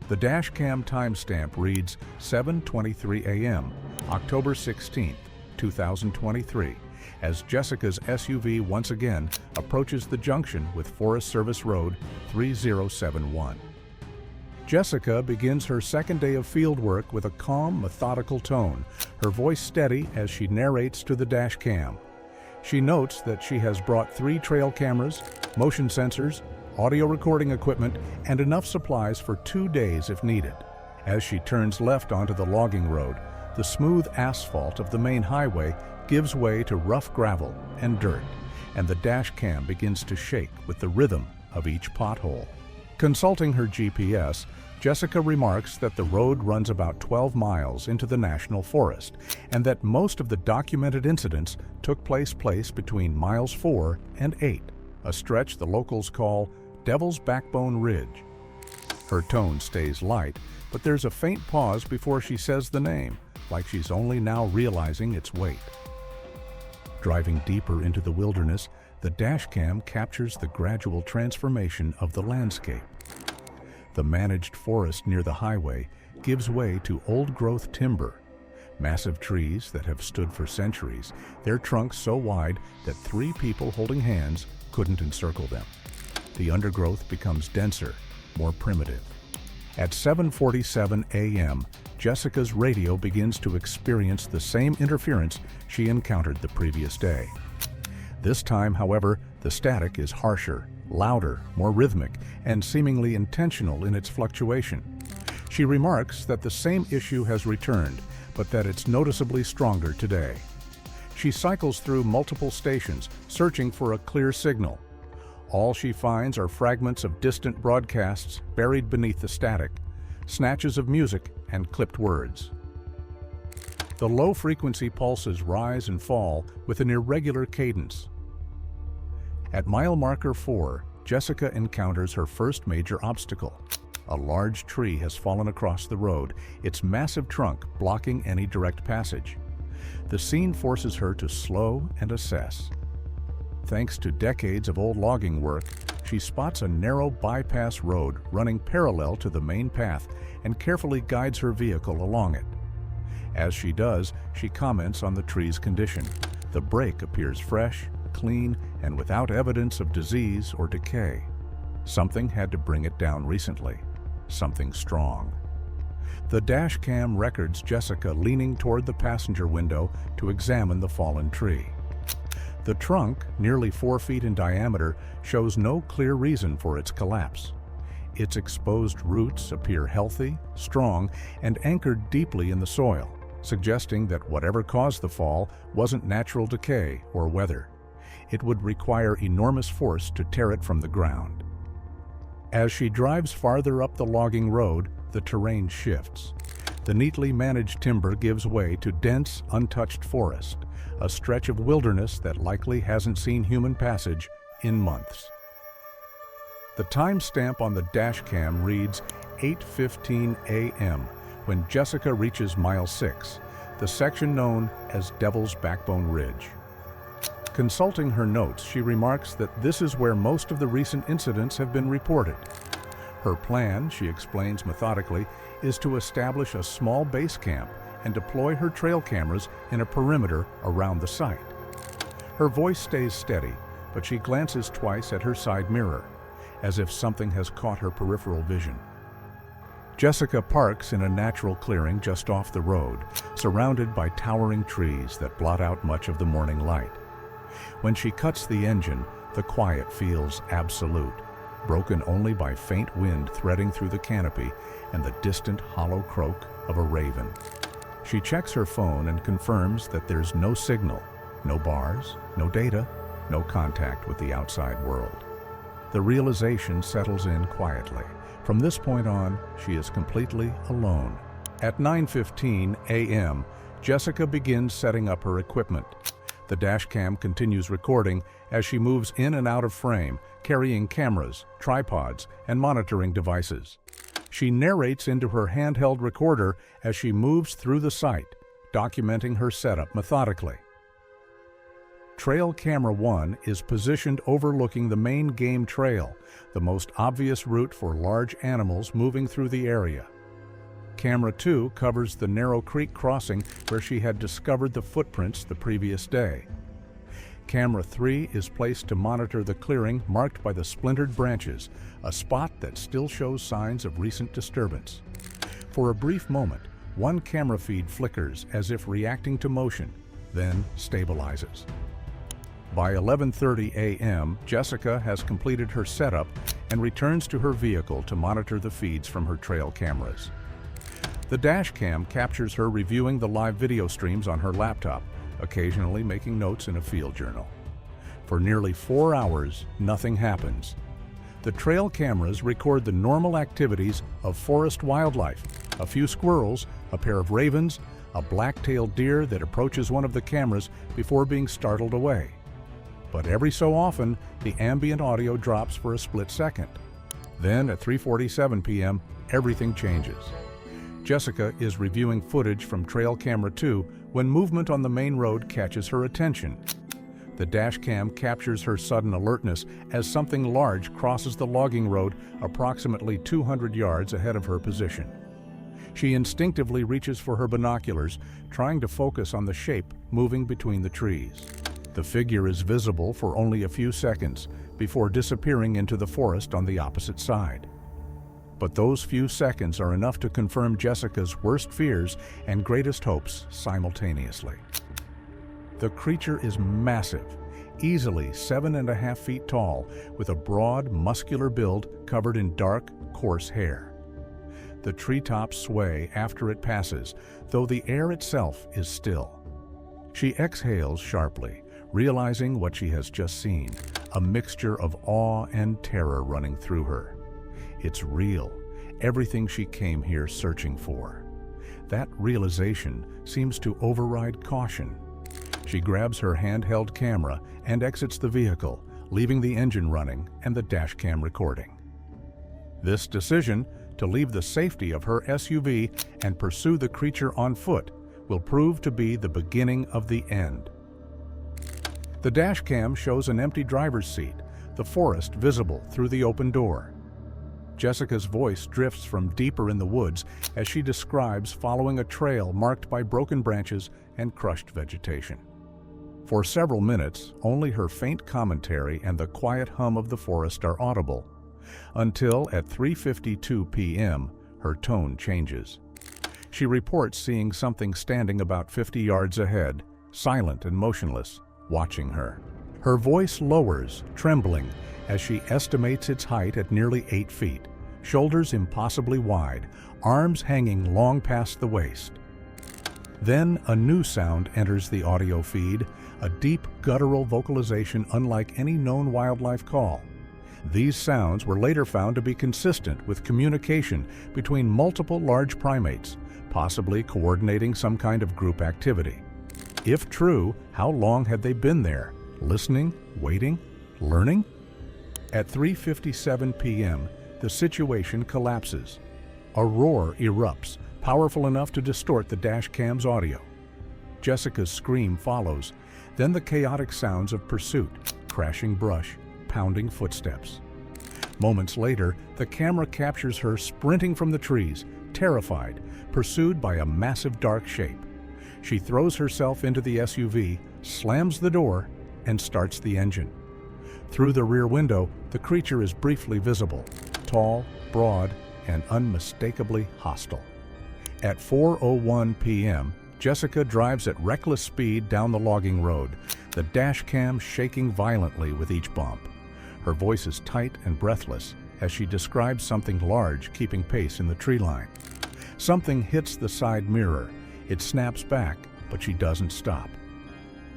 The dash cam timestamp reads 7:23 a.m., October 16th, 2023, as Jessica's SUV once again approaches the junction with Forest Service Road 3071. Jessica begins her second day of field work with a calm, methodical tone, her voice steady as she narrates to the dash cam. She notes that she has brought 3 trail cameras, motion sensors, audio recording equipment, and enough supplies for 2 days if needed. As she turns left onto the logging road, the smooth asphalt of the main highway gives way to rough gravel and dirt, and the dash cam begins to shake with the rhythm of each pothole. Consulting her GPS, Jessica remarks that the road runs about 12 miles into the national forest, and that most of the documented incidents took place between miles 4 and 8, a stretch the locals call Devil's Backbone Ridge. Her tone stays light, but there's a faint pause before she says the name, like she's only now realizing its weight. Driving deeper into the wilderness, the dash cam captures the gradual transformation of the landscape. The managed forest near the highway gives way to old-growth timber, massive trees that have stood for centuries, their trunks so wide that 3 people holding hands couldn't encircle them. The undergrowth becomes denser, more primitive. At 7:47 a.m., Jessica's radio begins to experience the same interference she encountered the previous day. This time, however, the static is harsher, louder, more rhythmic, and seemingly intentional in its fluctuation. She remarks that the same issue has returned, but that it's noticeably stronger today. She cycles through multiple stations, searching for a clear signal. All she finds are fragments of distant broadcasts buried beneath the static, snatches of music, and clipped words. The low-frequency pulses rise and fall with an irregular cadence. At mile marker 4, Jessica encounters her first major obstacle. A large tree has fallen across the road, its massive trunk blocking any direct passage. The scene forces her to slow and assess. Thanks to decades of old logging work, she spots a narrow bypass road running parallel to the main path and carefully guides her vehicle along it. As she does, she comments on the tree's condition. The break appears fresh, clean, and without evidence of disease or decay. Something had to bring it down recently. Something strong. The dash cam records Jessica leaning toward the passenger window to examine the fallen tree. The trunk, nearly 4 feet in diameter, shows no clear reason for its collapse. Its exposed roots appear healthy, strong, and anchored deeply in the soil, suggesting that whatever caused the fall wasn't natural decay or weather. It would require enormous force to tear it from the ground. As she drives farther up the logging road, the terrain shifts. The neatly managed timber gives way to dense, untouched forest, a stretch of wilderness that likely hasn't seen human passage in months. The timestamp on the dash cam reads 8:15 a.m. when Jessica reaches mile 6, the section known as Devil's Backbone Ridge. Consulting her notes, she remarks that this is where most of the recent incidents have been reported. Her plan, she explains methodically, is to establish a small base camp and deploy her trail cameras in a perimeter around the site. Her voice stays steady, but she glances twice at her side mirror, as if something has caught her peripheral vision. Jessica parks in a natural clearing just off the road, surrounded by towering trees that blot out much of the morning light. When she cuts the engine, the quiet feels absolute, broken only by faint wind threading through the canopy and the distant hollow croak of a raven. She checks her phone and confirms that there's no signal, no bars, no data, no contact with the outside world. The realization settles in quietly. From this point on, she is completely alone. At 9:15 a.m., Jessica begins setting up her equipment. The dash cam continues recording as she moves in and out of frame, carrying cameras, tripods, and monitoring devices. She narrates into her handheld recorder as she moves through the site, documenting her setup methodically. Trail Camera 1 is positioned overlooking the main game trail, the most obvious route for large animals moving through the area. Camera 2 covers the narrow creek crossing where she had discovered the footprints the previous day. Camera 3 is placed to monitor the clearing marked by the splintered branches, a spot that still shows signs of recent disturbance. For a brief moment, one camera feed flickers as if reacting to motion, then stabilizes. By 11:30 a.m., Jessica has completed her setup and returns to her vehicle to monitor the feeds from her trail cameras. The dash cam captures her reviewing the live video streams on her laptop, occasionally making notes in a field journal. For nearly 4 hours, nothing happens. The trail cameras record the normal activities of forest wildlife: a few squirrels, a pair of ravens, a black-tailed deer that approaches one of the cameras before being startled away. But every so often, the ambient audio drops for a split second. Then at 3:47 p.m., everything changes. Jessica is reviewing footage from Trail Camera 2 when movement on the main road catches her attention. The dash cam captures her sudden alertness as something large crosses the logging road approximately 200 yards ahead of her position. She instinctively reaches for her binoculars, trying to focus on the shape moving between the trees. The figure is visible for only a few seconds before disappearing into the forest on the opposite side. But those few seconds are enough to confirm Jessica's worst fears and greatest hopes simultaneously. The creature is massive, easily 7.5 feet tall, with a broad, muscular build covered in dark, coarse hair. The treetops sway after it passes, though the air itself is still. She exhales sharply, realizing what she has just seen, a mixture of awe and terror running through her. It's real, everything she came here searching for. That realization seems to override caution. She grabs her handheld camera and exits the vehicle, leaving the engine running and the dash cam recording. This decision, to leave the safety of her SUV and pursue the creature on foot, will prove to be the beginning of the end. The dash cam shows an empty driver's seat, the forest visible through the open door. Jessica's voice drifts from deeper in the woods as she describes following a trail marked by broken branches and crushed vegetation. For several minutes, only her faint commentary and the quiet hum of the forest are audible, until at 3:52 p.m., her tone changes. She reports seeing something standing about 50 yards ahead, silent and motionless, watching her. Her voice lowers, trembling, as she estimates its height at nearly 8 feet, shoulders impossibly wide, arms hanging long past the waist. Then a new sound enters the audio feed, a deep, guttural vocalization unlike any known wildlife call. These sounds were later found to be consistent with communication between multiple large primates, possibly coordinating some kind of group activity. If true, how long had they been there? Listening, waiting, learning? At 3:57 p.m., the situation collapses. A roar erupts, powerful enough to distort the dash cam's audio. Jessica's scream follows, then the chaotic sounds of pursuit, crashing brush, pounding footsteps. Moments later, the camera captures her sprinting from the trees, terrified, pursued by a massive dark shape. She throws herself into the SUV, slams the door, and starts the engine. Through the rear window, the creature is briefly visible, tall, broad, and unmistakably hostile. At 4:01 p.m., Jessica drives at reckless speed down the logging road, the dash cam shaking violently with each bump. Her voice is tight and breathless as she describes something large keeping pace in the tree line. Something hits the side mirror. It snaps back, but she doesn't stop.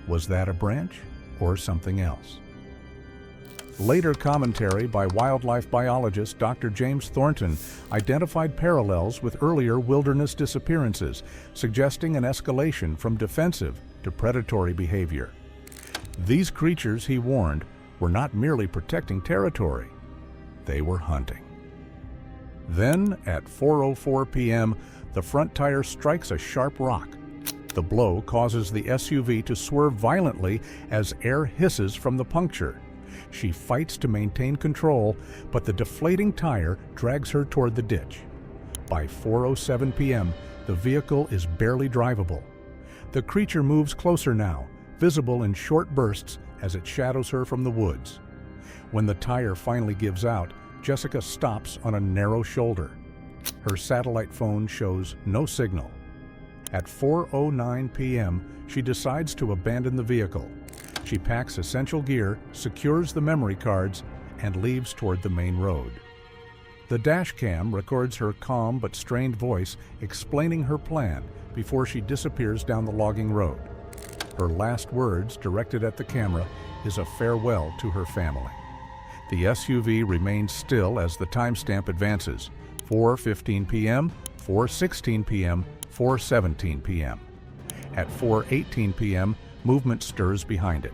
Was that a branch or something else? Later commentary by wildlife biologist Dr. James Thornton identified parallels with earlier wilderness disappearances, suggesting an escalation from defensive to predatory behavior. These creatures, he warned, were not merely protecting territory, they were hunting. Then, at 4:04 p.m., the front tire strikes a sharp rock. The blow causes the SUV to swerve violently as air hisses from the puncture. She fights to maintain control, but the deflating tire drags her toward the ditch. By 4:07 p.m., the vehicle is barely drivable. The creature moves closer now, visible in short bursts as it shadows her from the woods. When the tire finally gives out, Jessica stops on a narrow shoulder. Her satellite phone shows no signal. At 4:09 p.m., she decides to abandon the vehicle. She packs essential gear, secures the memory cards, and leaves toward the main road. The dash cam records her calm but strained voice explaining her plan before she disappears down the logging road. Her last words, directed at the camera, is a farewell to her family. The SUV remains still as the timestamp advances: 4:15 p.m., 4:16 p.m., 4:17 p.m. At 4:18 p.m., movement stirs behind it.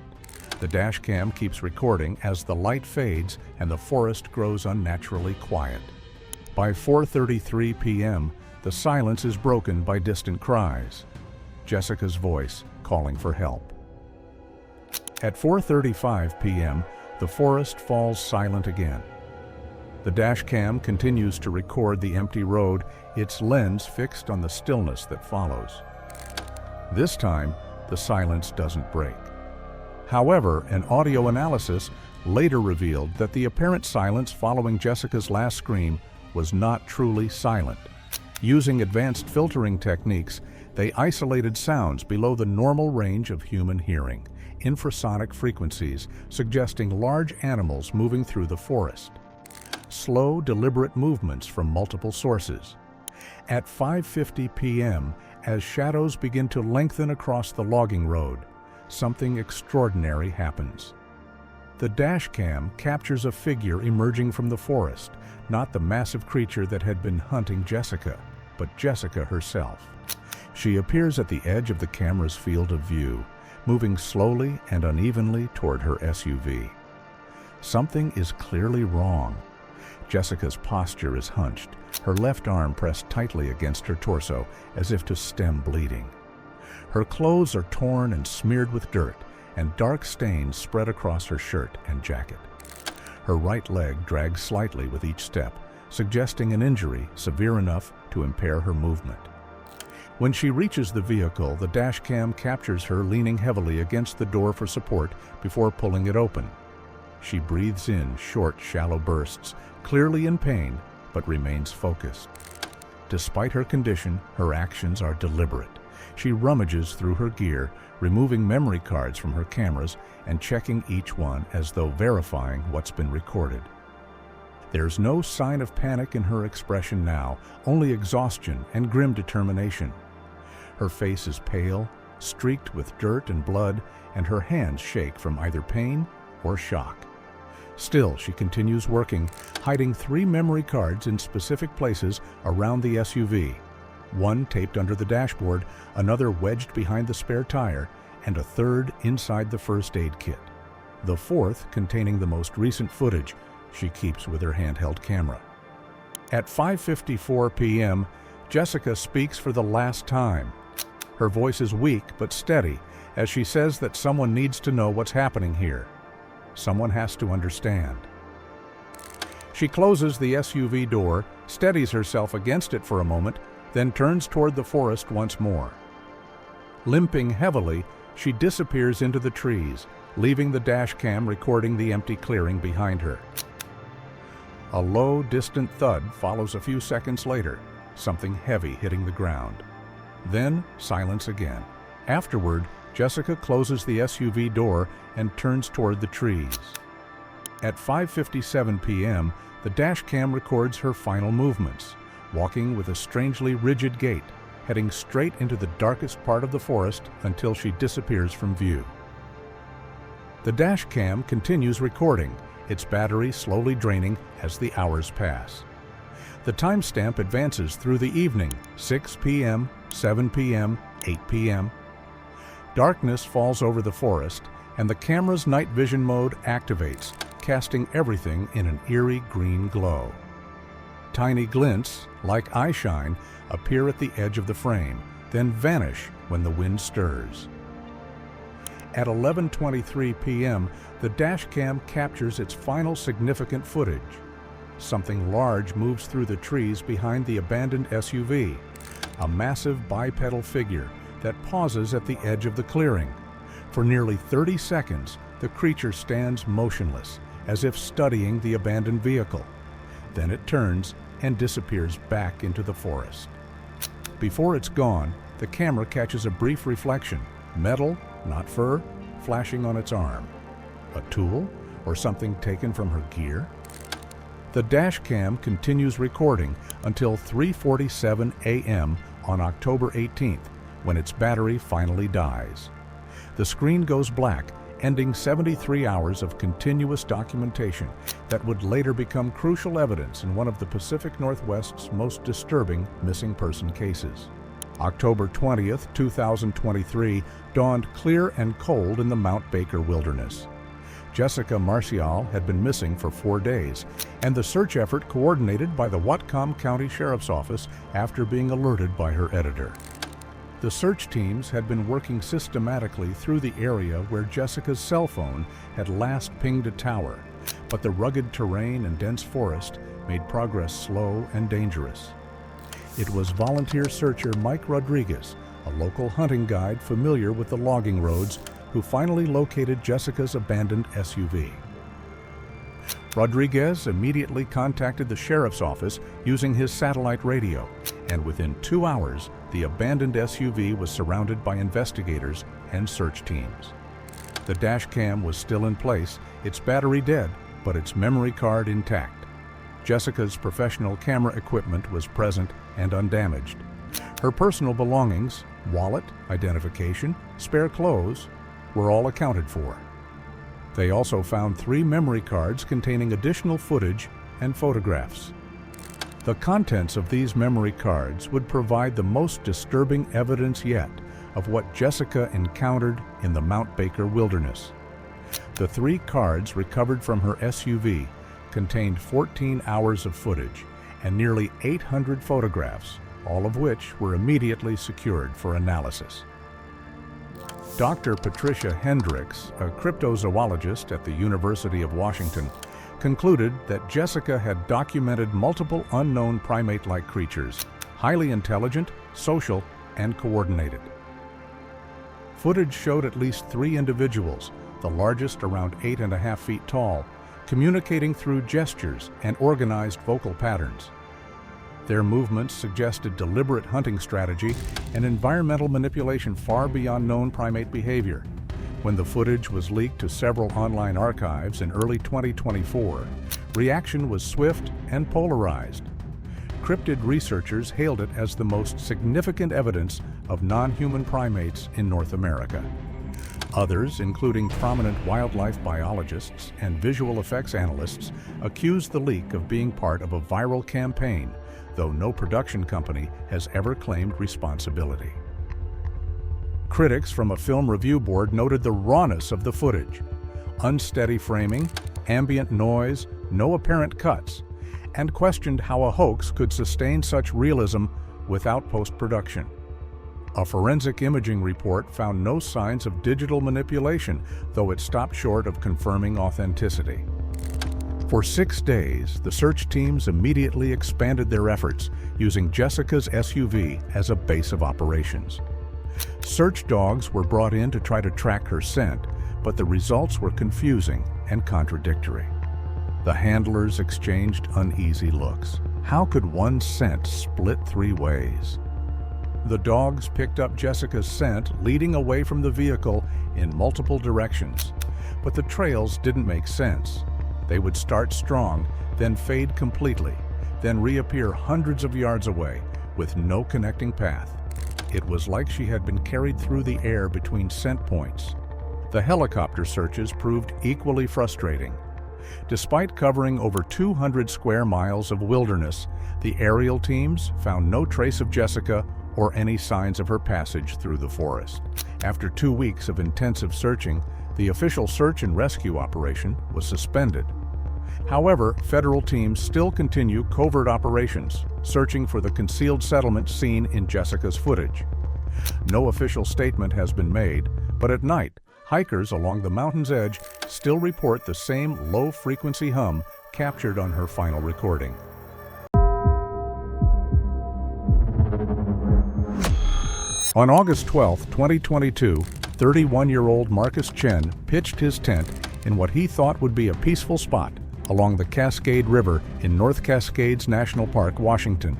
The dash cam keeps recording as the light fades and the forest grows unnaturally quiet. By 4:33 p.m., the silence is broken by distant cries. Jessica's voice calling for help. At 4:35 p.m., the forest falls silent again. The dash cam continues to record the empty road, its lens fixed on the stillness that follows. This time, the silence doesn't break. However, an audio analysis later revealed that the apparent silence following Jessica's last scream was not truly silent. Using advanced filtering techniques, they isolated sounds below the normal range of human hearing, infrasonic frequencies suggesting large animals moving through the forest. Slow, deliberate movements from multiple sources. At 5:50 p.m., as shadows begin to lengthen across the logging road, something extraordinary happens. The dash cam captures a figure emerging from the forest, not the massive creature that had been hunting Jessica, but Jessica herself. She appears at the edge of the camera's field of view, moving slowly and unevenly toward her SUV. Something is clearly wrong. Jessica's posture is hunched, her left arm pressed tightly against her torso as if to stem bleeding. Her clothes are torn and smeared with dirt, and dark stains spread across her shirt and jacket. Her right leg drags slightly with each step, suggesting an injury severe enough to impair her movement. When she reaches the vehicle, the dash cam captures her leaning heavily against the door for support before pulling it open. She breathes in short, shallow bursts, clearly in pain, but remains focused. Despite her condition, her actions are deliberate. She rummages through her gear, removing memory cards from her cameras and checking each one as though verifying what's been recorded. There's no sign of panic in her expression now, only exhaustion and grim determination. Her face is pale, streaked with dirt and blood, and her hands shake from either pain or shock. Still, she continues working, hiding 3 memory cards in specific places around the SUV. One taped under the dashboard, another wedged behind the spare tire, and a third inside the first aid kit. The fourth containing the most recent footage she keeps with her handheld camera. At 5:54 p.m., Jessica speaks for the last time. Her voice is weak but steady as she says that someone needs to know what's happening here. Someone has to understand. She closes the SUV door, steadies herself against it for a moment, then turns toward the forest once more. Limping heavily, she disappears into the trees, leaving the dash cam recording the empty clearing behind her. A low, distant thud follows a few seconds later, something heavy hitting the ground. Then silence again. Afterward, Jessica closes the SUV door and turns toward the trees. At 5:57 p.m., the dash cam records her final movements, walking with a strangely rigid gait, heading straight into the darkest part of the forest until she disappears from view. The dash cam continues recording, its battery slowly draining as the hours pass. The timestamp advances through the evening, 6 p.m., 7 p.m., 8 p.m. Darkness falls over the forest, and the camera's night vision mode activates, casting everything in an eerie green glow. Tiny glints, like eyeshine, appear at the edge of the frame, then vanish when the wind stirs. At 11:23 p.m., the dash cam captures its final significant footage. Something large moves through the trees behind the abandoned SUV, a massive bipedal figure that pauses at the edge of the clearing. For nearly 30 seconds, the creature stands motionless, as if studying the abandoned vehicle. Then it turns and disappears back into the forest. Before it's gone, the camera catches a brief reflection, metal, not fur, flashing on its arm. A tool or something taken from her gear? The dash cam continues recording until 3:47 a.m. on October 18th, when its battery finally dies. The screen goes black, ending 73 hours of continuous documentation that would later become crucial evidence in one of the Pacific Northwest's most disturbing missing person cases. October 20th, 2023 dawned clear and cold in the Mount Baker wilderness. Jessica Marcial had been missing for 4 days, and the search effort coordinated by the Whatcom County Sheriff's Office after being alerted by her editor. The search teams had been working systematically through the area where Jessica's cell phone had last pinged a tower, but the rugged terrain and dense forest made progress slow and dangerous. It was volunteer searcher Mike Rodriguez, a local hunting guide familiar with the logging roads, who finally located Jessica's abandoned SUV. Rodriguez immediately contacted the sheriff's office using his satellite radio, and within 2 hours, the abandoned SUV was surrounded by investigators and search teams. The dash cam was still in place, its battery dead, but its memory card intact. Jessica's professional camera equipment was present and undamaged. Her personal belongings, wallet, identification, spare clothes, were all accounted for. They also found 3 memory cards containing additional footage and photographs. The contents of these memory cards would provide the most disturbing evidence yet of what Jessica encountered in the Mount Baker wilderness. The 3 cards recovered from her SUV contained 14 hours of footage and nearly 800 photographs, all of which were immediately secured for analysis. Dr. Patricia Hendricks, a cryptozoologist at the University of Washington, concluded that Jessica had documented multiple unknown primate-like creatures, highly intelligent, social, and coordinated. Footage showed at least 3 individuals, the largest around 8.5 feet tall, communicating through gestures and organized vocal patterns. Their movements suggested deliberate hunting strategy and environmental manipulation far beyond known primate behavior. When the footage was leaked to several online archives in early 2024, reaction was swift and polarized. Cryptid researchers hailed it as the most significant evidence of non-human primates in North America. Others, including prominent wildlife biologists and visual effects analysts, accused the leak of being part of a viral campaign, though no production company has ever claimed responsibility. Critics from a film review board noted the rawness of the footage: unsteady framing, ambient noise, no apparent cuts, and questioned how a hoax could sustain such realism without post-production. A forensic imaging report found no signs of digital manipulation, though it stopped short of confirming authenticity. For 6 days, the search teams immediately expanded their efforts, using Jessica's SUV as a base of operations. Search dogs were brought in to try to track her scent, but the results were confusing and contradictory. The handlers exchanged uneasy looks. How could one scent split 3 ways? The dogs picked up Jessica's scent, leading away from the vehicle in multiple directions. But the trails didn't make sense. They would start strong, then fade completely, then reappear hundreds of yards away with no connecting path. It was like she had been carried through the air between scent points. The helicopter searches proved equally frustrating. Despite covering over 200 square miles of wilderness, the aerial teams found no trace of Jessica or any signs of her passage through the forest. After 2 weeks of intensive searching, the official search and rescue operation was suspended. However, federal teams still continue covert operations, searching for the concealed settlement seen in Jessica's footage. No official statement has been made, but at night, hikers along the mountain's edge still report the same low-frequency hum captured on her final recording. On August 12, 2022, 31-year-old Marcus Chen pitched his tent in what he thought would be a peaceful spot along the Cascade River in North Cascades National Park, Washington.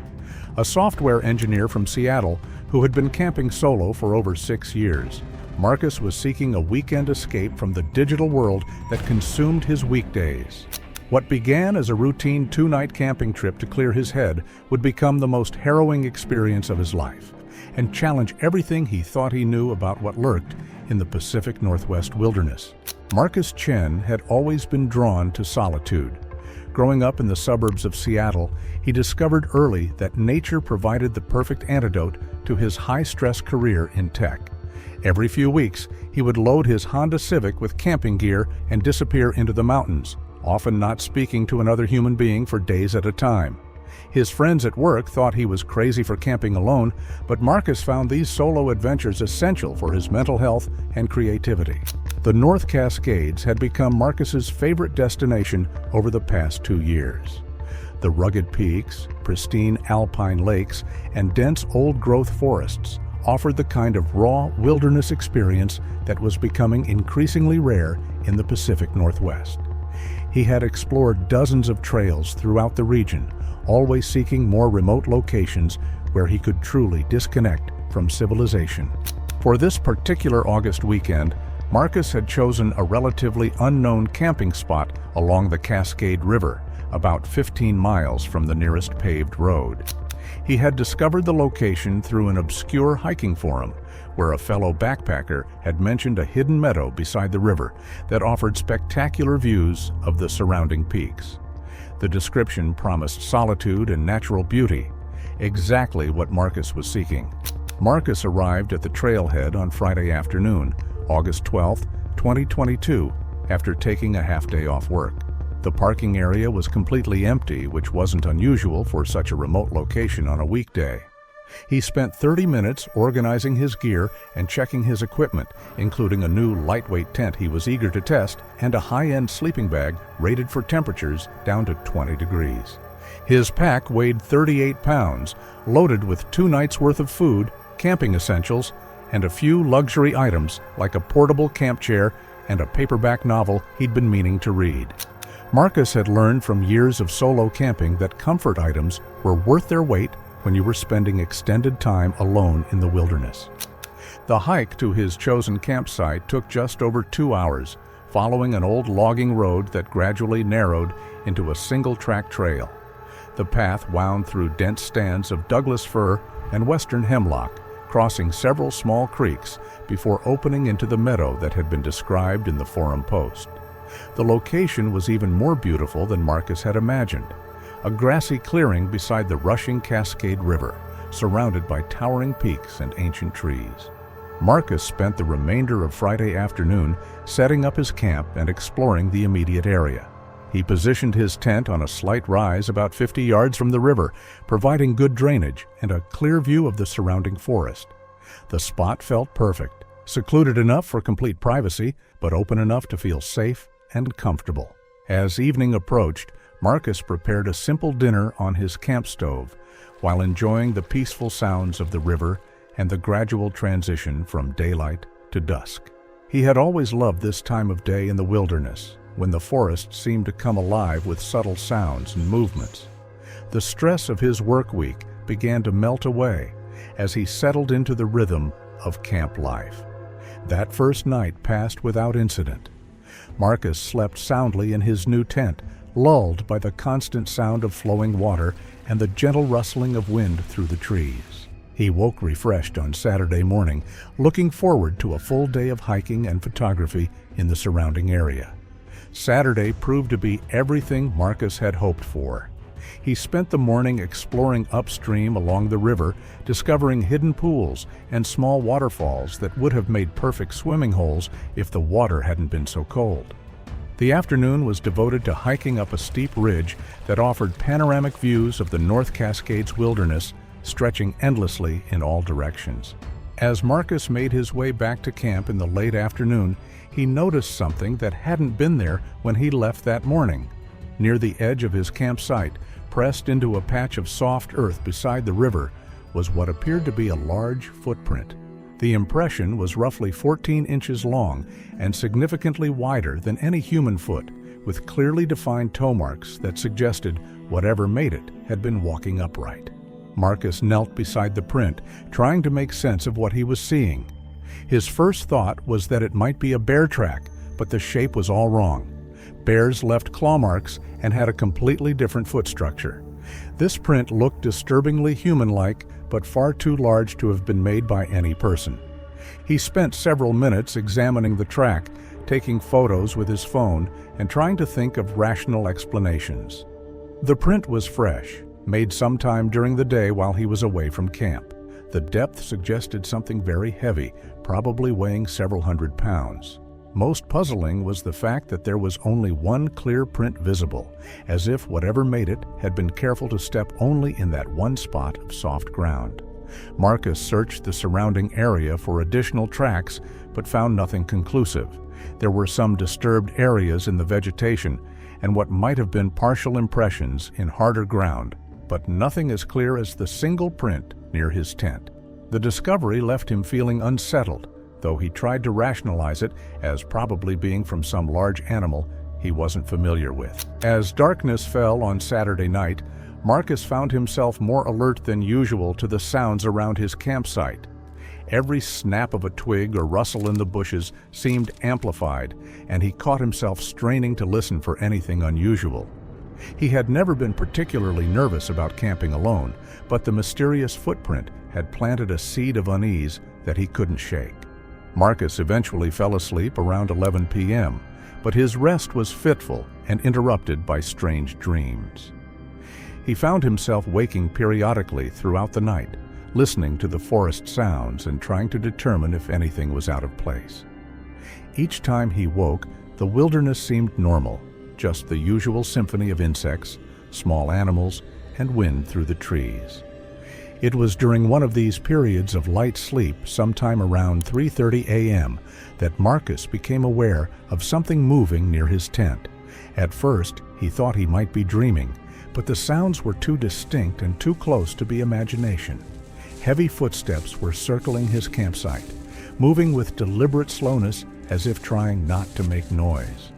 A software engineer from Seattle who had been camping solo for over 6 years, Marcus was seeking a weekend escape from the digital world that consumed his weekdays. What began as a routine 2-night camping trip to clear his head would become the most harrowing experience of his life and challenge everything he thought he knew about what lurked in the Pacific Northwest wilderness. Marcus Chen had always been drawn to solitude. Growing up in the suburbs of Seattle, he discovered early that nature provided the perfect antidote to his high-stress career in tech. Every few weeks, he would load his Honda Civic with camping gear and disappear into the mountains, often not speaking to another human being for days at a time. His friends at work thought he was crazy for camping alone, but Marcus found these solo adventures essential for his mental health and creativity. The North Cascades had become Marcus's favorite destination over the past 2 years. The rugged peaks, pristine alpine lakes, and dense old-growth forests offered the kind of raw wilderness experience that was becoming increasingly rare in the Pacific Northwest. He had explored dozens of trails throughout the region, always seeking more remote locations where he could truly disconnect from civilization. For this particular August weekend, Marcus had chosen a relatively unknown camping spot along the Cascade River, about 15 miles from the nearest paved road. He had discovered the location through an obscure hiking forum, where a fellow backpacker had mentioned a hidden meadow beside the river that offered spectacular views of the surrounding peaks. The description promised solitude and natural beauty, exactly what Marcus was seeking. Marcus arrived at the trailhead on Friday afternoon, August 12, 2022, after taking a half-day off work. The parking area was completely empty, which wasn't unusual for such a remote location on a weekday. He spent 30 minutes organizing his gear and checking his equipment, including a new lightweight tent he was eager to test and a high-end sleeping bag rated for temperatures down to 20 degrees. His pack weighed 38 pounds, loaded with 2 nights' worth of food, camping essentials, and a few luxury items like a portable camp chair and a paperback novel he'd been meaning to read. Marcus had learned from years of solo camping that comfort items were worth their weight when you were spending extended time alone in the wilderness. The hike to his chosen campsite took just over 2 hours, following an old logging road that gradually narrowed into a single-track trail. The path wound through dense stands of Douglas fir and western hemlock, crossing several small creeks before opening into the meadow that had been described in the forum post. The location was even more beautiful than Marcus had imagined. A grassy clearing beside the rushing Cascade River, surrounded by towering peaks and ancient trees. Marcus spent the remainder of Friday afternoon setting up his camp and exploring the immediate area. He positioned his tent on a slight rise about 50 yards from the river, providing good drainage and a clear view of the surrounding forest. The spot felt perfect, secluded enough for complete privacy, but open enough to feel safe and comfortable. As evening approached, Marcus prepared a simple dinner on his camp stove, while enjoying the peaceful sounds of the river and the gradual transition from daylight to dusk. He had always loved this time of day in the wilderness, when the forest seemed to come alive with subtle sounds and movements. The stress of his work week began to melt away as he settled into the rhythm of camp life. That first night passed without incident. Marcus slept soundly in his new tent, lulled by the constant sound of flowing water and the gentle rustling of wind through the trees. He woke refreshed on Saturday morning, looking forward to a full day of hiking and photography in the surrounding area. Saturday proved to be everything Marcus had hoped for. He spent the morning exploring upstream along the river, discovering hidden pools and small waterfalls that would have made perfect swimming holes if the water hadn't been so cold. The afternoon was devoted to hiking up a steep ridge that offered panoramic views of the North Cascades wilderness, stretching endlessly in all directions. As Marcus made his way back to camp in the late afternoon, he noticed something that hadn't been there when he left that morning. Near the edge of his campsite, pressed into a patch of soft earth beside the river, was what appeared to be a large footprint. The impression was roughly 14 inches long and significantly wider than any human foot, with clearly defined toe marks that suggested whatever made it had been walking upright. Marcus knelt beside the print, trying to make sense of what he was seeing. His first thought was that it might be a bear track, but the shape was all wrong. Bears left claw marks and had a completely different foot structure. This print looked disturbingly human-like, but far too large to have been made by any person. He spent several minutes examining the track, taking photos with his phone and trying to think of rational explanations. The print was fresh, made sometime during the day while he was away from camp. The depth suggested something very heavy, probably weighing several hundred pounds. Most puzzling was the fact that there was only one clear print visible, as if whatever made it had been careful to step only in that one spot of soft ground. Marcus searched the surrounding area for additional tracks, but found nothing conclusive. There were some disturbed areas in the vegetation, and what might have been partial impressions in harder ground, but nothing as clear as the single print near his tent. The discovery left him feeling unsettled, though he tried to rationalize it as probably being from some large animal he wasn't familiar with. As darkness fell on Saturday night, Marcus found himself more alert than usual to the sounds around his campsite. Every snap of a twig or rustle in the bushes seemed amplified, and he caught himself straining to listen for anything unusual. He had never been particularly nervous about camping alone, but the mysterious footprint had planted a seed of unease that he couldn't shake. Marcus eventually fell asleep around 11 p.m., but his rest was fitful and interrupted by strange dreams. He found himself waking periodically throughout the night, listening to the forest sounds and trying to determine if anything was out of place. Each time he woke, the wilderness seemed normal, just the usual symphony of insects, small animals, and wind through the trees. It was during one of these periods of light sleep, sometime around 3:30 a.m., that Marcus became aware of something moving near his tent. At first, he thought he might be dreaming, but the sounds were too distinct and too close to be imagination. Heavy footsteps were circling his campsite, moving with deliberate slowness as if trying not to make noise.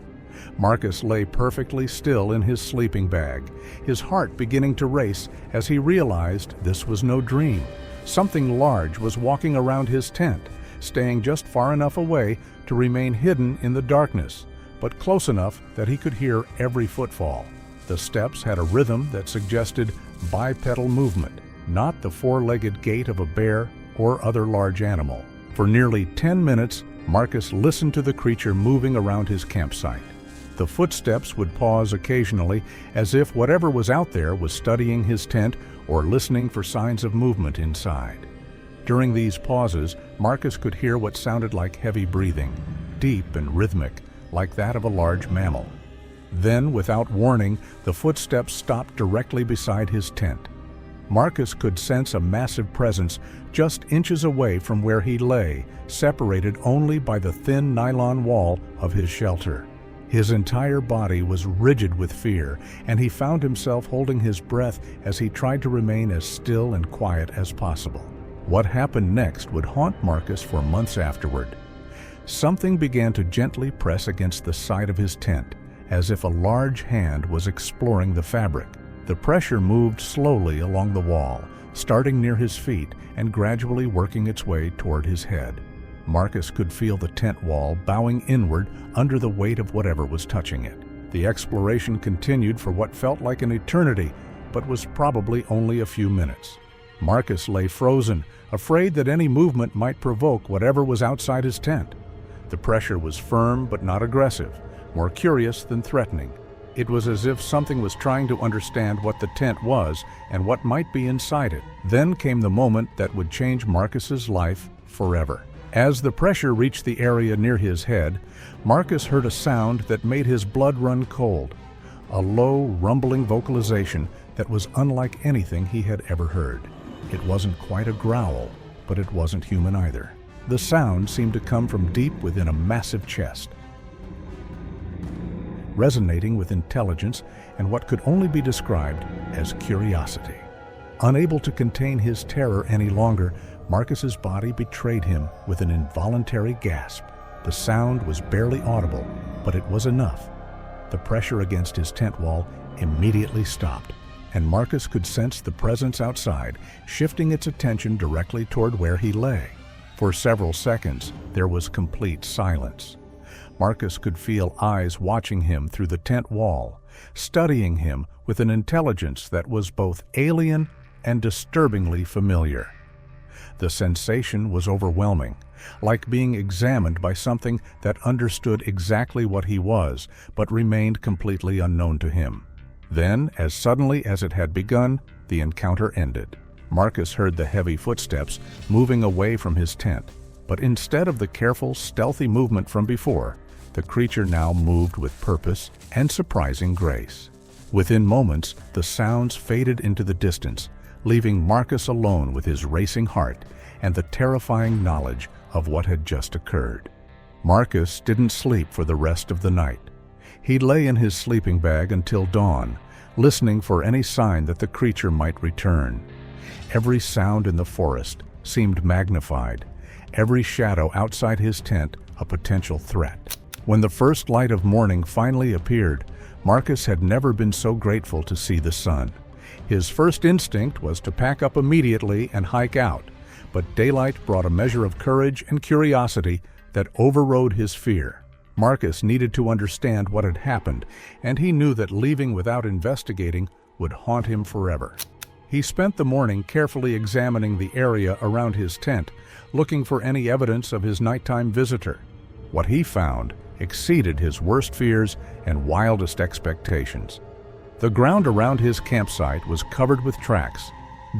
Marcus lay perfectly still in his sleeping bag, his heart beginning to race as he realized this was no dream. Something large was walking around his tent, staying just far enough away to remain hidden in the darkness, but close enough that he could hear every footfall. The steps had a rhythm that suggested bipedal movement, not the four-legged gait of a bear or other large animal. For nearly 10 minutes, Marcus listened to the creature moving around his campsite. The footsteps would pause occasionally, as if whatever was out there was studying his tent or listening for signs of movement inside. During these pauses, Marcus could hear what sounded like heavy breathing, deep and rhythmic, like that of a large mammal. Then, without warning, the footsteps stopped directly beside his tent. Marcus could sense a massive presence just inches away from where he lay, separated only by the thin nylon wall of his shelter. His entire body was rigid with fear, and he found himself holding his breath as he tried to remain as still and quiet as possible. What happened next would haunt Marcus for months afterward. Something began to gently press against the side of his tent, as if a large hand was exploring the fabric. The pressure moved slowly along the wall, starting near his feet and gradually working its way toward his head. Marcus could feel the tent wall bowing inward under the weight of whatever was touching it. The exploration continued for what felt like an eternity, but was probably only a few minutes. Marcus lay frozen, afraid that any movement might provoke whatever was outside his tent. The pressure was firm but not aggressive, more curious than threatening. It was as if something was trying to understand what the tent was and what might be inside it. Then came the moment that would change Marcus's life forever. As the pressure reached the area near his head, Marcus heard a sound that made his blood run cold, a low, rumbling vocalization that was unlike anything he had ever heard. It wasn't quite a growl, but it wasn't human either. The sound seemed to come from deep within a massive chest, resonating with intelligence and what could only be described as curiosity. Unable to contain his terror any longer, Marcus's body betrayed him with an involuntary gasp. The sound was barely audible, but it was enough. The pressure against his tent wall immediately stopped, and Marcus could sense the presence outside, shifting its attention directly toward where he lay. For several seconds, there was complete silence. Marcus could feel eyes watching him through the tent wall, studying him with an intelligence that was both alien and disturbingly familiar. The sensation was overwhelming, like being examined by something that understood exactly what he was, but remained completely unknown to him. Then, as suddenly as it had begun, the encounter ended. Marcus heard the heavy footsteps moving away from his tent, but instead of the careful, stealthy movement from before, the creature now moved with purpose and surprising grace. Within moments, the sounds faded into the distance, leaving Marcus alone with his racing heart and the terrifying knowledge of what had just occurred. Marcus didn't sleep for the rest of the night. He lay in his sleeping bag until dawn, listening for any sign that the creature might return. Every sound in the forest seemed magnified, every shadow outside his tent a potential threat. When the first light of morning finally appeared, Marcus had never been so grateful to see the sun. His first instinct was to pack up immediately and hike out, but daylight brought a measure of courage and curiosity that overrode his fear. Marcus needed to understand what had happened, and he knew that leaving without investigating would haunt him forever. He spent the morning carefully examining the area around his tent, looking for any evidence of his nighttime visitor. What he found exceeded his worst fears and wildest expectations. The ground around his campsite was covered with tracks,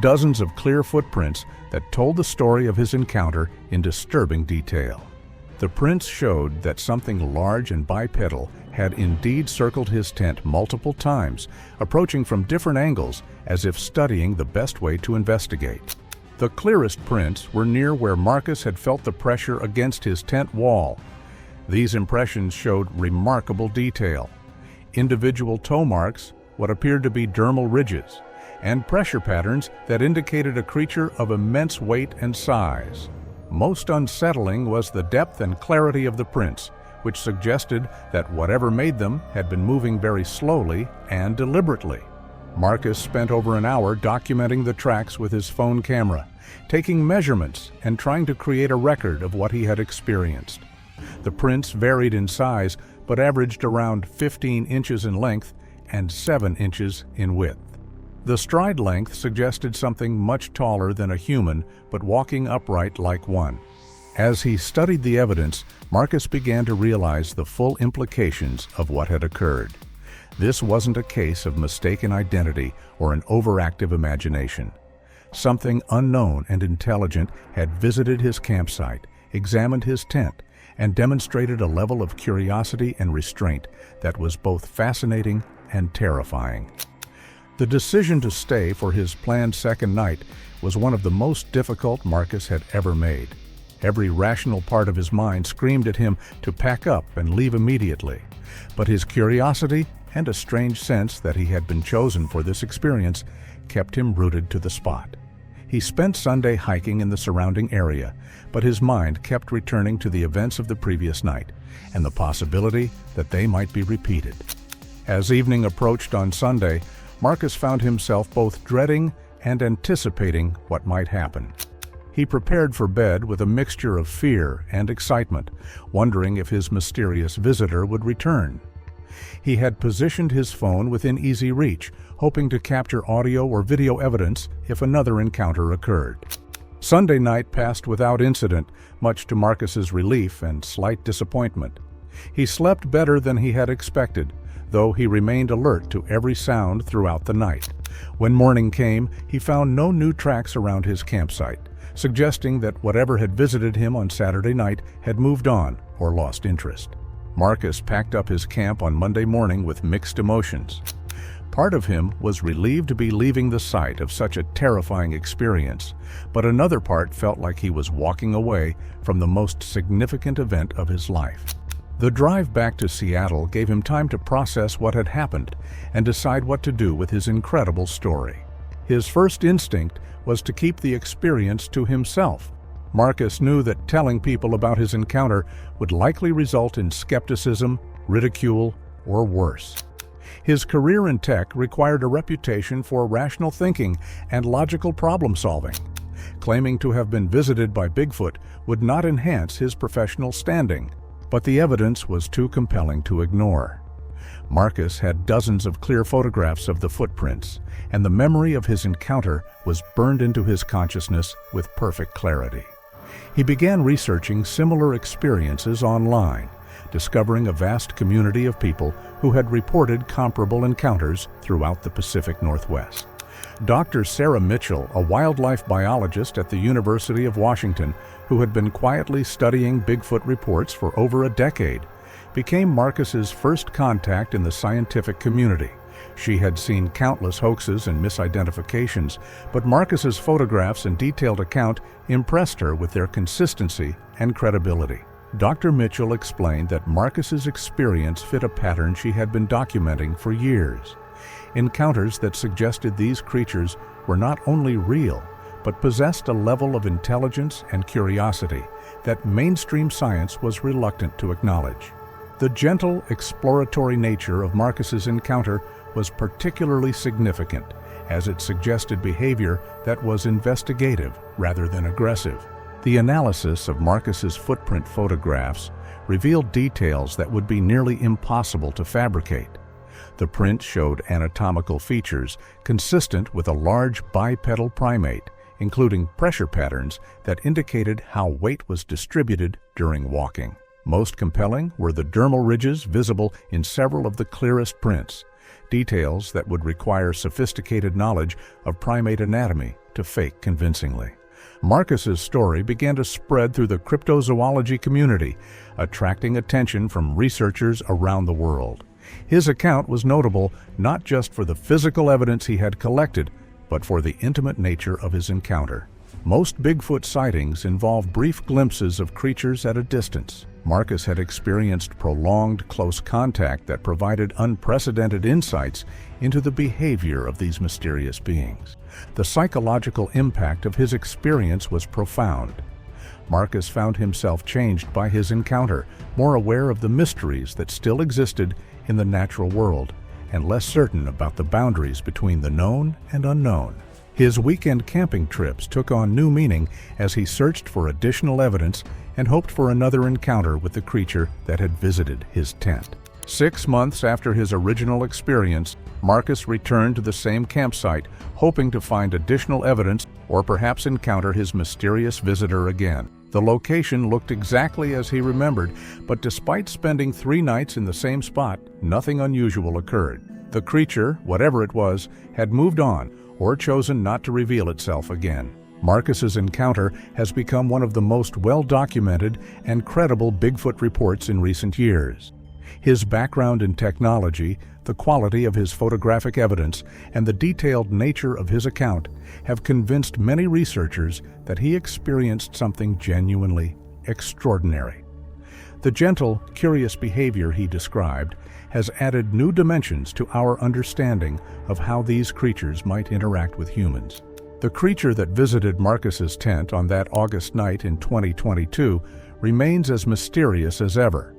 dozens of clear footprints that told the story of his encounter in disturbing detail. The prints showed that something large and bipedal had indeed circled his tent multiple times, approaching from different angles as if studying the best way to investigate. The clearest prints were near where Marcus had felt the pressure against his tent wall. These impressions showed remarkable detail: individual toe marks, what appeared to be dermal ridges, and pressure patterns that indicated a creature of immense weight and size. Most unsettling was the depth and clarity of the prints, which suggested that whatever made them had been moving very slowly and deliberately. Marcus spent over an hour documenting the tracks with his phone camera, taking measurements and trying to create a record of what he had experienced. The prints varied in size, but averaged around 15 inches in length and 7 inches in width. The stride length suggested something much taller than a human, but walking upright like one. As he studied the evidence, Marcus began to realize the full implications of what had occurred. This wasn't a case of mistaken identity or an overactive imagination. Something unknown and intelligent had visited his campsite, examined his tent, and demonstrated a level of curiosity and restraint that was both fascinating and terrifying. The decision to stay for his planned second night was one of the most difficult Marcus had ever made. Every rational part of his mind screamed at him to pack up and leave immediately, but his curiosity and a strange sense that he had been chosen for this experience kept him rooted to the spot. He spent Sunday hiking in the surrounding area, but his mind kept returning to the events of the previous night and the possibility that they might be repeated. As evening approached on Sunday, Marcus found himself both dreading and anticipating what might happen. He prepared for bed with a mixture of fear and excitement, wondering if his mysterious visitor would return. He had positioned his phone within easy reach, hoping to capture audio or video evidence if another encounter occurred. Sunday night passed without incident, much to Marcus's relief and slight disappointment. He slept better than he had expected, though he remained alert to every sound throughout the night. When morning came, he found no new tracks around his campsite, suggesting that whatever had visited him on Saturday night had moved on or lost interest. Marcus packed up his camp on Monday morning with mixed emotions. Part of him was relieved to be leaving the site of such a terrifying experience, but another part felt like he was walking away from the most significant event of his life. The drive back to Seattle gave him time to process what had happened and decide what to do with his incredible story. His first instinct was to keep the experience to himself. Marcus knew that telling people about his encounter would likely result in skepticism, ridicule, or worse. His career in tech required a reputation for rational thinking and logical problem-solving. Claiming to have been visited by Bigfoot would not enhance his professional standing, but the evidence was too compelling to ignore. Marcus had dozens of clear photographs of the footprints, and the memory of his encounter was burned into his consciousness with perfect clarity. He began researching similar experiences online, discovering a vast community of people who had reported comparable encounters throughout the Pacific Northwest. Dr. Sarah Mitchell, a wildlife biologist at the University of Washington who had been quietly studying Bigfoot reports for over a decade, became Marcus's first contact in the scientific community. She had seen countless hoaxes and misidentifications, but Marcus's photographs and detailed account impressed her with their consistency and credibility. Dr. Mitchell explained that Marcus's experience fit a pattern she had been documenting for years. Encounters that suggested these creatures were not only real, but possessed a level of intelligence and curiosity that mainstream science was reluctant to acknowledge. The gentle, exploratory nature of Marcus's encounter was particularly significant, as it suggested behavior that was investigative rather than aggressive. The analysis of Marcus's footprint photographs revealed details that would be nearly impossible to fabricate. The print showed anatomical features consistent with a large bipedal primate, including pressure patterns that indicated how weight was distributed during walking. Most compelling were the dermal ridges visible in several of the clearest prints, details that would require sophisticated knowledge of primate anatomy to fake convincingly. Marcus's story began to spread through the cryptozoology community, attracting attention from researchers around the world. His account was notable not just for the physical evidence he had collected, but for the intimate nature of his encounter. Most Bigfoot sightings involve brief glimpses of creatures at a distance. Marcus had experienced prolonged close contact that provided unprecedented insights into the behavior of these mysterious beings. The psychological impact of his experience was profound. Marcus found himself changed by his encounter, more aware of the mysteries that still existed in the natural world, and less certain about the boundaries between the known and unknown. His weekend camping trips took on new meaning as he searched for additional evidence and hoped for another encounter with the creature that had visited his tent. 6 months after his original experience, Marcus returned to the same campsite, hoping to find additional evidence or perhaps encounter his mysterious visitor again. The location looked exactly as he remembered, but despite spending 3 nights in the same spot, nothing unusual occurred. The creature, whatever it was, had moved on or chosen not to reveal itself again. Marcus's encounter has become one of the most well-documented and credible Bigfoot reports in recent years. His background in technology, the quality of his photographic evidence, and the detailed nature of his account have convinced many researchers that he experienced something genuinely extraordinary. The gentle, curious behavior he described has added new dimensions to our understanding of how these creatures might interact with humans. The creature that visited Marcus's tent on that August night in 2022 remains as mysterious as ever.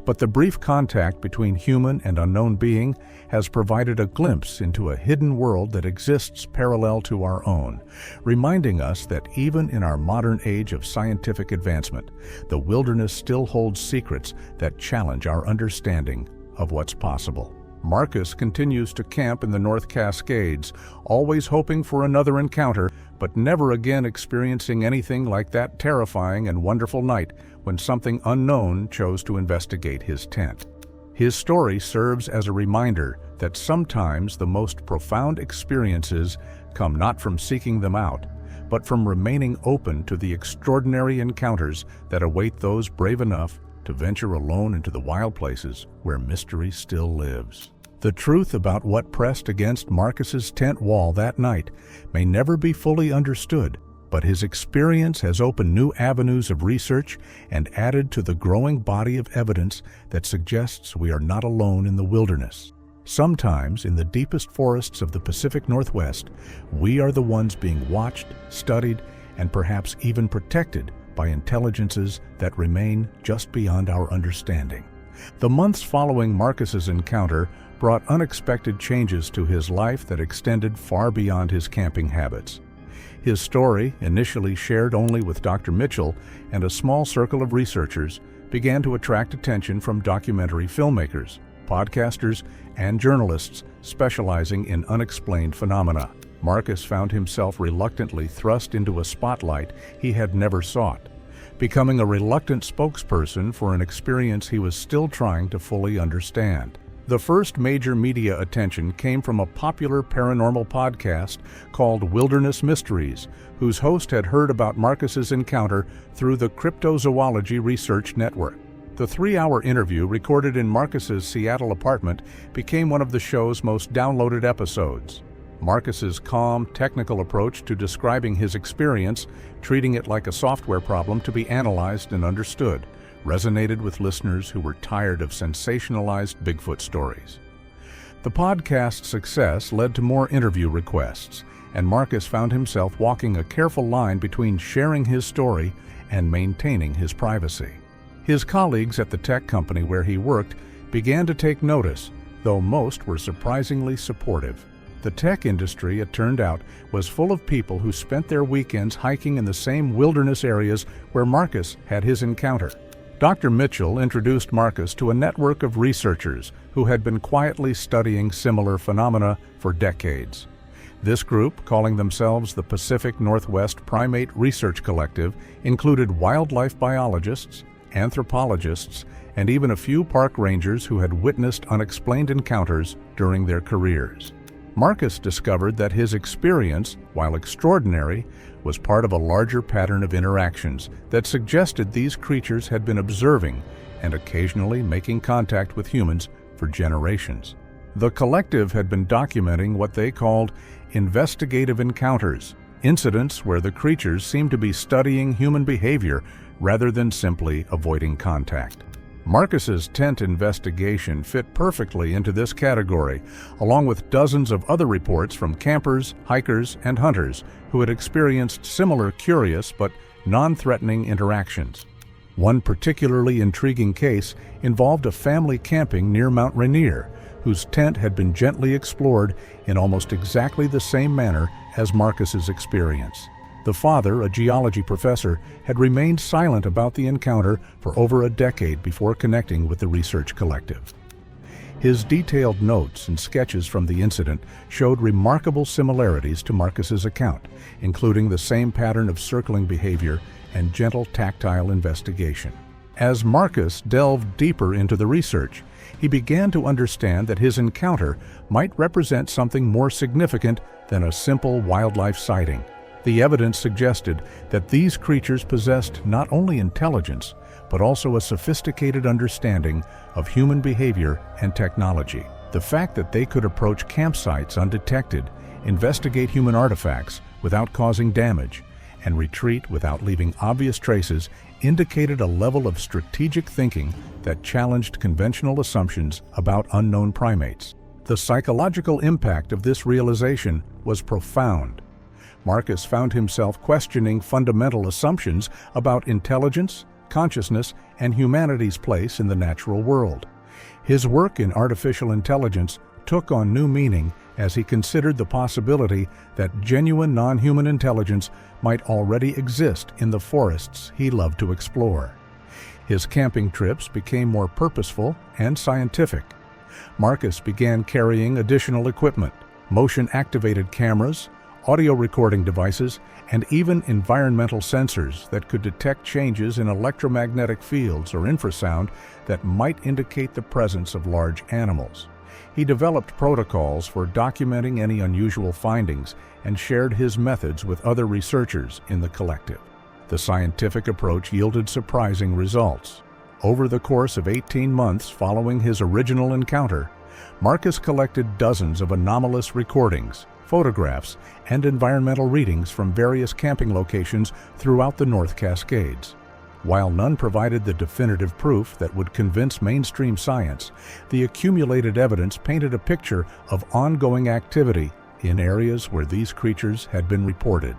But the brief contact between human and unknown being has provided a glimpse into a hidden world that exists parallel to our own, reminding us that even in our modern age of scientific advancement, the wilderness still holds secrets that challenge our understanding of what's possible. Marcus continues to camp in the North Cascades, always hoping for another encounter, but never again experiencing anything like that terrifying and wonderful night when something unknown chose to investigate his tent. His story serves as a reminder that sometimes the most profound experiences come not from seeking them out, but from remaining open to the extraordinary encounters that await those brave enough to venture alone into the wild places where mystery still lives. The truth about what pressed against Marcus's tent wall that night may never be fully understood, but his experience has opened new avenues of research and added to the growing body of evidence that suggests we are not alone in the wilderness. Sometimes, in the deepest forests of the Pacific Northwest, we are the ones being watched, studied, and perhaps even protected by intelligences that remain just beyond our understanding. The months following Marcus's encounter brought unexpected changes to his life that extended far beyond his camping habits. His story, initially shared only with Dr. Mitchell and a small circle of researchers, began to attract attention from documentary filmmakers, podcasters, and journalists specializing in unexplained phenomena. Marcus found himself reluctantly thrust into a spotlight he had never sought, becoming a reluctant spokesperson for an experience he was still trying to fully understand. The first major media attention came from a popular paranormal podcast called Wilderness Mysteries, whose host had heard about Marcus's encounter through the Cryptozoology Research Network. The 3-hour interview, recorded in Marcus's Seattle apartment, became one of the show's most downloaded episodes. Marcus's calm, technical approach to describing his experience, treating it like a software problem to be analyzed and understood, resonated with listeners who were tired of sensationalized Bigfoot stories. The podcast's success led to more interview requests, and Marcus found himself walking a careful line between sharing his story and maintaining his privacy. His colleagues at the tech company where he worked began to take notice, though most were surprisingly supportive. The tech industry, it turned out, was full of people who spent their weekends hiking in the same wilderness areas where Marcus had his encounter. Dr. Mitchell introduced Marcus to a network of researchers who had been quietly studying similar phenomena for decades. This group, calling themselves the Pacific Northwest Primate Research Collective, included wildlife biologists, anthropologists, and even a few park rangers who had witnessed unexplained encounters during their careers. Marcus discovered that his experience, while extraordinary, was part of a larger pattern of interactions that suggested these creatures had been observing and occasionally making contact with humans for generations. The collective had been documenting what they called investigative encounters, incidents where the creatures seemed to be studying human behavior rather than simply avoiding contact. Marcus's tent investigation fit perfectly into this category, along with dozens of other reports from campers, hikers, and hunters who had experienced similar curious but non-threatening interactions. One particularly intriguing case involved a family camping near Mount Rainier, whose tent had been gently explored in almost exactly the same manner as Marcus's experience. The father, a geology professor, had remained silent about the encounter for over a decade before connecting with the research collective. His detailed notes and sketches from the incident showed remarkable similarities to Marcus's account, including the same pattern of circling behavior and gentle tactile investigation. As Marcus delved deeper into the research, he began to understand that his encounter might represent something more significant than a simple wildlife sighting. The evidence suggested that these creatures possessed not only intelligence, but also a sophisticated understanding of human behavior and technology. The fact that they could approach campsites undetected, investigate human artifacts without causing damage, and retreat without leaving obvious traces indicated a level of strategic thinking that challenged conventional assumptions about unknown primates. The psychological impact of this realization was profound. Marcus found himself questioning fundamental assumptions about intelligence, consciousness, and humanity's place in the natural world. His work in artificial intelligence took on new meaning as he considered the possibility that genuine non-human intelligence might already exist in the forests he loved to explore. His camping trips became more purposeful and scientific. Marcus began carrying additional equipment, motion-activated cameras, audio recording devices, and even environmental sensors that could detect changes in electromagnetic fields or infrasound that might indicate the presence of large animals. He developed protocols for documenting any unusual findings and shared his methods with other researchers in the collective. The scientific approach yielded surprising results. Over the course of 18 months following his original encounter, Marcus collected dozens of anomalous recordings, photographs, and environmental readings from various camping locations throughout the North Cascades. While none provided the definitive proof that would convince mainstream science, the accumulated evidence painted a picture of ongoing activity in areas where these creatures had been reported.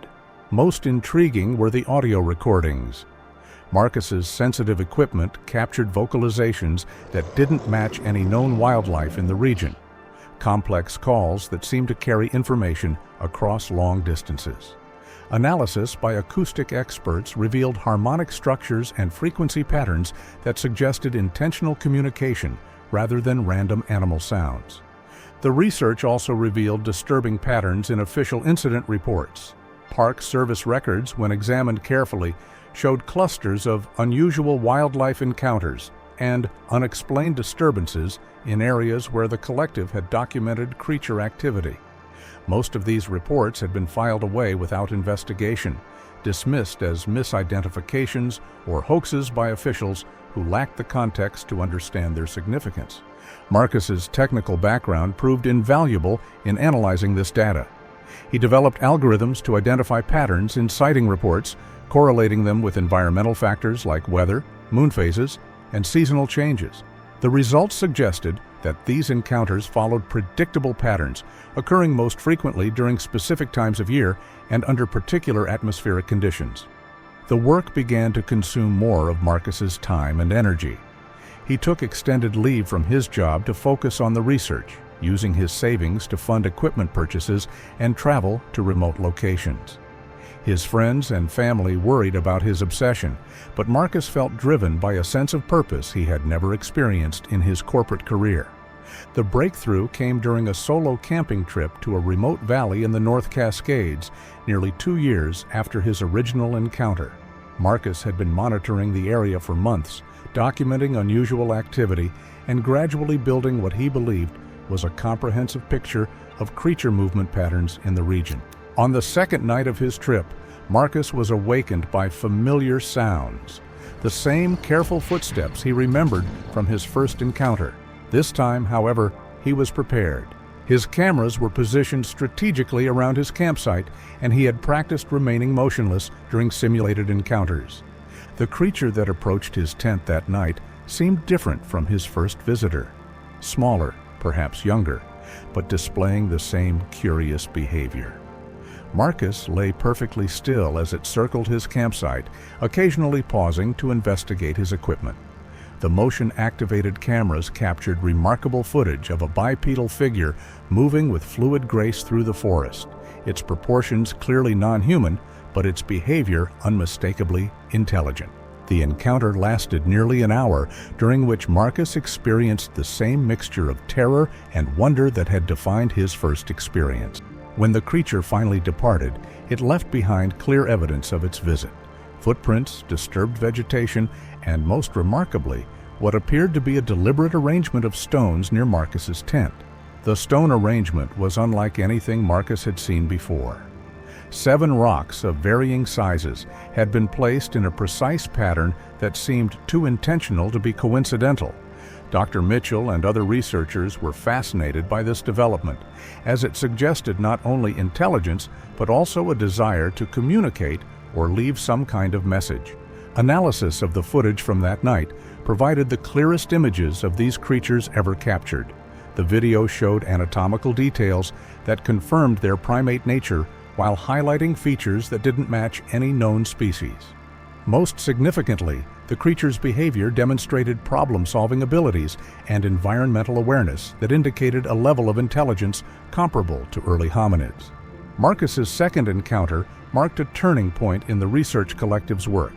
Most intriguing were the audio recordings. Marcus's sensitive equipment captured vocalizations that didn't match any known wildlife in the region, complex calls that seemed to carry information across long distances. Analysis by acoustic experts revealed harmonic structures and frequency patterns that suggested intentional communication rather than random animal sounds. The research also revealed disturbing patterns in official incident reports. Park Service records, when examined carefully, showed clusters of unusual wildlife encounters and unexplained disturbances in areas where the collective had documented creature activity. Most of these reports had been filed away without investigation, dismissed as misidentifications or hoaxes by officials who lacked the context to understand their significance. Marcus's technical background proved invaluable in analyzing this data. He developed algorithms to identify patterns in sighting reports, correlating them with environmental factors like weather, moon phases, and seasonal changes. The results suggested that these encounters followed predictable patterns, occurring most frequently during specific times of year and under particular atmospheric conditions. The work began to consume more of Marcus's time and energy. He took extended leave from his job to focus on the research, using his savings to fund equipment purchases and travel to remote locations. His friends and family worried about his obsession, but Marcus felt driven by a sense of purpose he had never experienced in his corporate career. The breakthrough came during a solo camping trip to a remote valley in the North Cascades, nearly 2 years after his original encounter. Marcus had been monitoring the area for months, documenting unusual activity and gradually building what he believed was a comprehensive picture of creature movement patterns in the region. On the second night of his trip, Marcus was awakened by familiar sounds, the same careful footsteps he remembered from his first encounter. This time, however, he was prepared. His cameras were positioned strategically around his campsite, and he had practiced remaining motionless during simulated encounters. The creature that approached his tent that night seemed different from his first visitor. Smaller, perhaps younger, but displaying the same curious behavior. Marcus lay perfectly still as it circled his campsite, occasionally pausing to investigate his equipment. The motion-activated cameras captured remarkable footage of a bipedal figure moving with fluid grace through the forest, its proportions clearly non-human, but its behavior unmistakably intelligent. The encounter lasted nearly an hour, during which Marcus experienced the same mixture of terror and wonder that had defined his first experience. When the creature finally departed, it left behind clear evidence of its visit: footprints, disturbed vegetation, and most remarkably, what appeared to be a deliberate arrangement of stones near Marcus's tent. The stone arrangement was unlike anything Marcus had seen before. 7 rocks of varying sizes had been placed in a precise pattern that seemed too intentional to be coincidental. Dr. Mitchell and other researchers were fascinated by this development, as it suggested not only intelligence, but also a desire to communicate or leave some kind of message. Analysis of the footage from that night provided the clearest images of these creatures ever captured. The video showed anatomical details that confirmed their primate nature while highlighting features that didn't match any known species. Most significantly, the creature's behavior demonstrated problem-solving abilities and environmental awareness that indicated a level of intelligence comparable to early hominids. Marcus's second encounter marked a turning point in the research collective's work.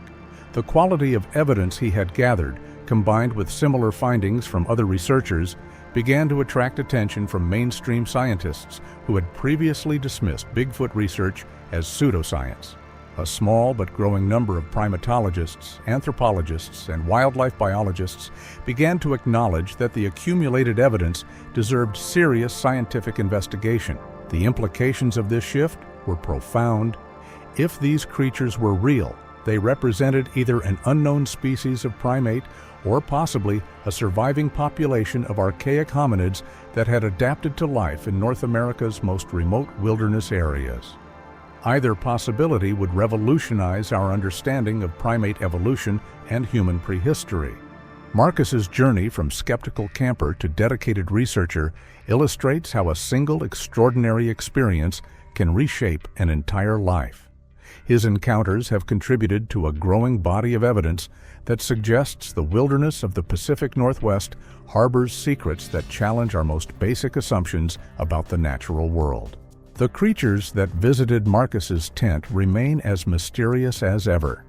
The quality of evidence he had gathered, combined with similar findings from other researchers, began to attract attention from mainstream scientists who had previously dismissed Bigfoot research as pseudoscience. A small but growing number of primatologists, anthropologists, and wildlife biologists began to acknowledge that the accumulated evidence deserved serious scientific investigation. The implications of this shift were profound. If these creatures were real, they represented either an unknown species of primate or possibly a surviving population of archaic hominids that had adapted to life in North America's most remote wilderness areas. Either possibility would revolutionize our understanding of primate evolution and human prehistory. Marcus's journey from skeptical camper to dedicated researcher illustrates how a single extraordinary experience can reshape an entire life. His encounters have contributed to a growing body of evidence that suggests the wilderness of the Pacific Northwest harbors secrets that challenge our most basic assumptions about the natural world. The creatures that visited Marcus's tent remain as mysterious as ever,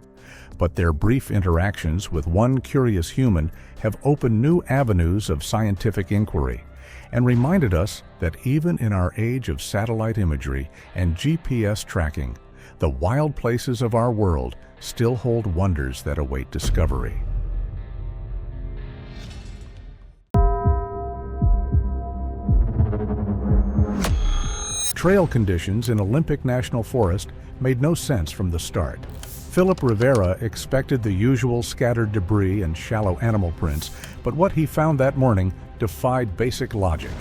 but their brief interactions with one curious human have opened new avenues of scientific inquiry and reminded us that even in our age of satellite imagery and GPS tracking, the wild places of our world still hold wonders that await discovery. Trail conditions in Olympic National Forest made no sense from the start. Philip Rivera expected the usual scattered debris and shallow animal prints, but what he found that morning defied basic logic.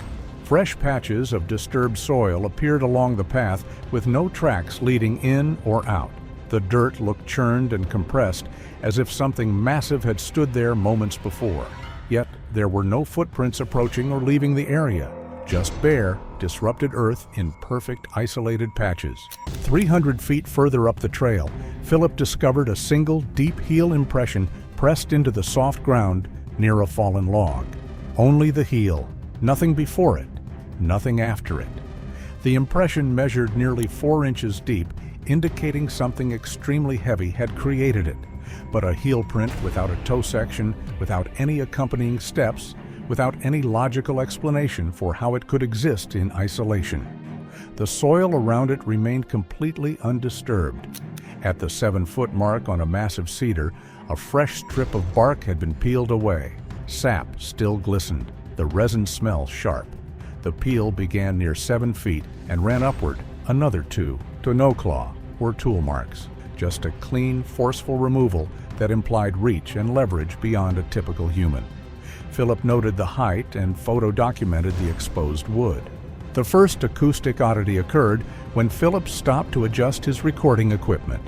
Fresh patches of disturbed soil appeared along the path with no tracks leading in or out. The dirt looked churned and compressed, as if something massive had stood there moments before. Yet there were no footprints approaching or leaving the area. Just bare, disrupted earth in perfect, isolated patches. 300 feet further up the trail, Philip discovered a single deep heel impression pressed into the soft ground near a fallen log. Only the heel, nothing before it, nothing after it. The impression measured nearly 4 inches deep, indicating something extremely heavy had created it. But a heel print without a toe section, without any accompanying steps, without any logical explanation for how it could exist in isolation. The soil around it remained completely undisturbed. At the 7-foot mark on a massive cedar, a fresh strip of bark had been peeled away. Sap still glistened, the resin smell sharp. The peel began near 7 feet and ran upward another 2 to no claw or tool marks. Just a clean, forceful removal that implied reach and leverage beyond a typical human. Philip noted the height and photo-documented the exposed wood. The first acoustic oddity occurred when Philip stopped to adjust his recording equipment.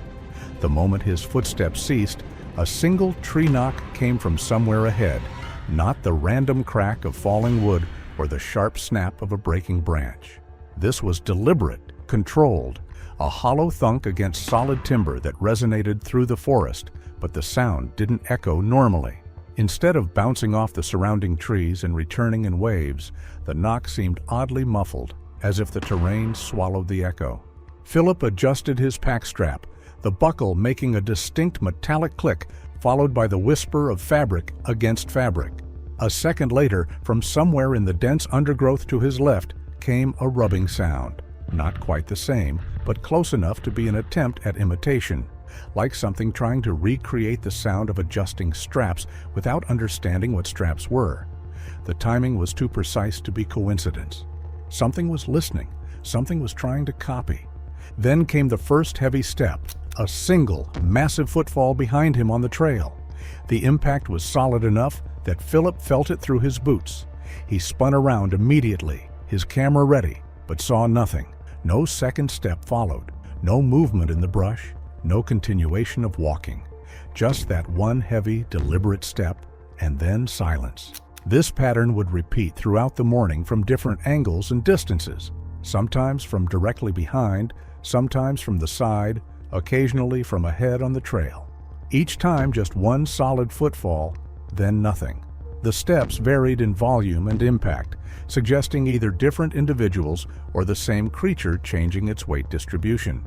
The moment his footsteps ceased, a single tree knock came from somewhere ahead, not the random crack of falling wood or the sharp snap of a breaking branch. This was deliberate, controlled, a hollow thunk against solid timber that resonated through the forest, but the sound didn't echo normally. Instead of bouncing off the surrounding trees and returning in waves, the knock seemed oddly muffled, as if the terrain swallowed the echo. Philip adjusted his pack strap, the buckle making a distinct metallic click, followed by the whisper of fabric against fabric. A second later, from somewhere in the dense undergrowth to his left, came a rubbing sound. Not quite the same, but close enough to be an attempt at imitation, like something trying to recreate the sound of adjusting straps without understanding what straps were. The timing was too precise to be coincidence. Something was listening, something was trying to copy. Then came the first heavy step, a single, massive footfall behind him on the trail. The impact was solid enough that Philip felt it through his boots. He spun around immediately, his camera ready, but saw nothing. No second step followed, no movement in the brush, no continuation of walking. Just that one heavy, deliberate step, and then silence. This pattern would repeat throughout the morning from different angles and distances, sometimes from directly behind, sometimes from the side, occasionally from ahead on the trail. Each time just one solid footfall, then nothing. The steps varied in volume and impact, suggesting either different individuals or the same creature changing its weight distribution.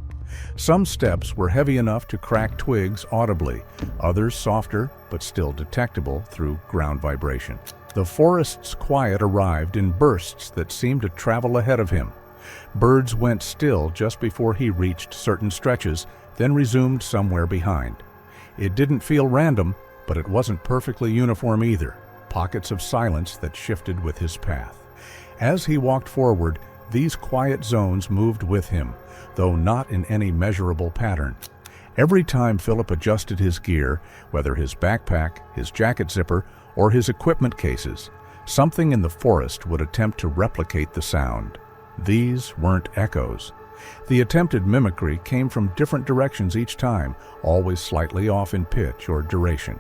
Some steps were heavy enough to crack twigs audibly, others softer but still detectable through ground vibration. The forest's quiet arrived in bursts that seemed to travel ahead of him. Birds went still just before he reached certain stretches, then resumed somewhere behind. It didn't feel random, but it wasn't perfectly uniform either, pockets of silence that shifted with his path. As he walked forward, these quiet zones moved with him, though not in any measurable pattern. Every time Philip adjusted his gear, whether his backpack, his jacket zipper, or his equipment cases, something in the forest would attempt to replicate the sound. These weren't echoes. The attempted mimicry came from different directions each time, always slightly off in pitch or duration.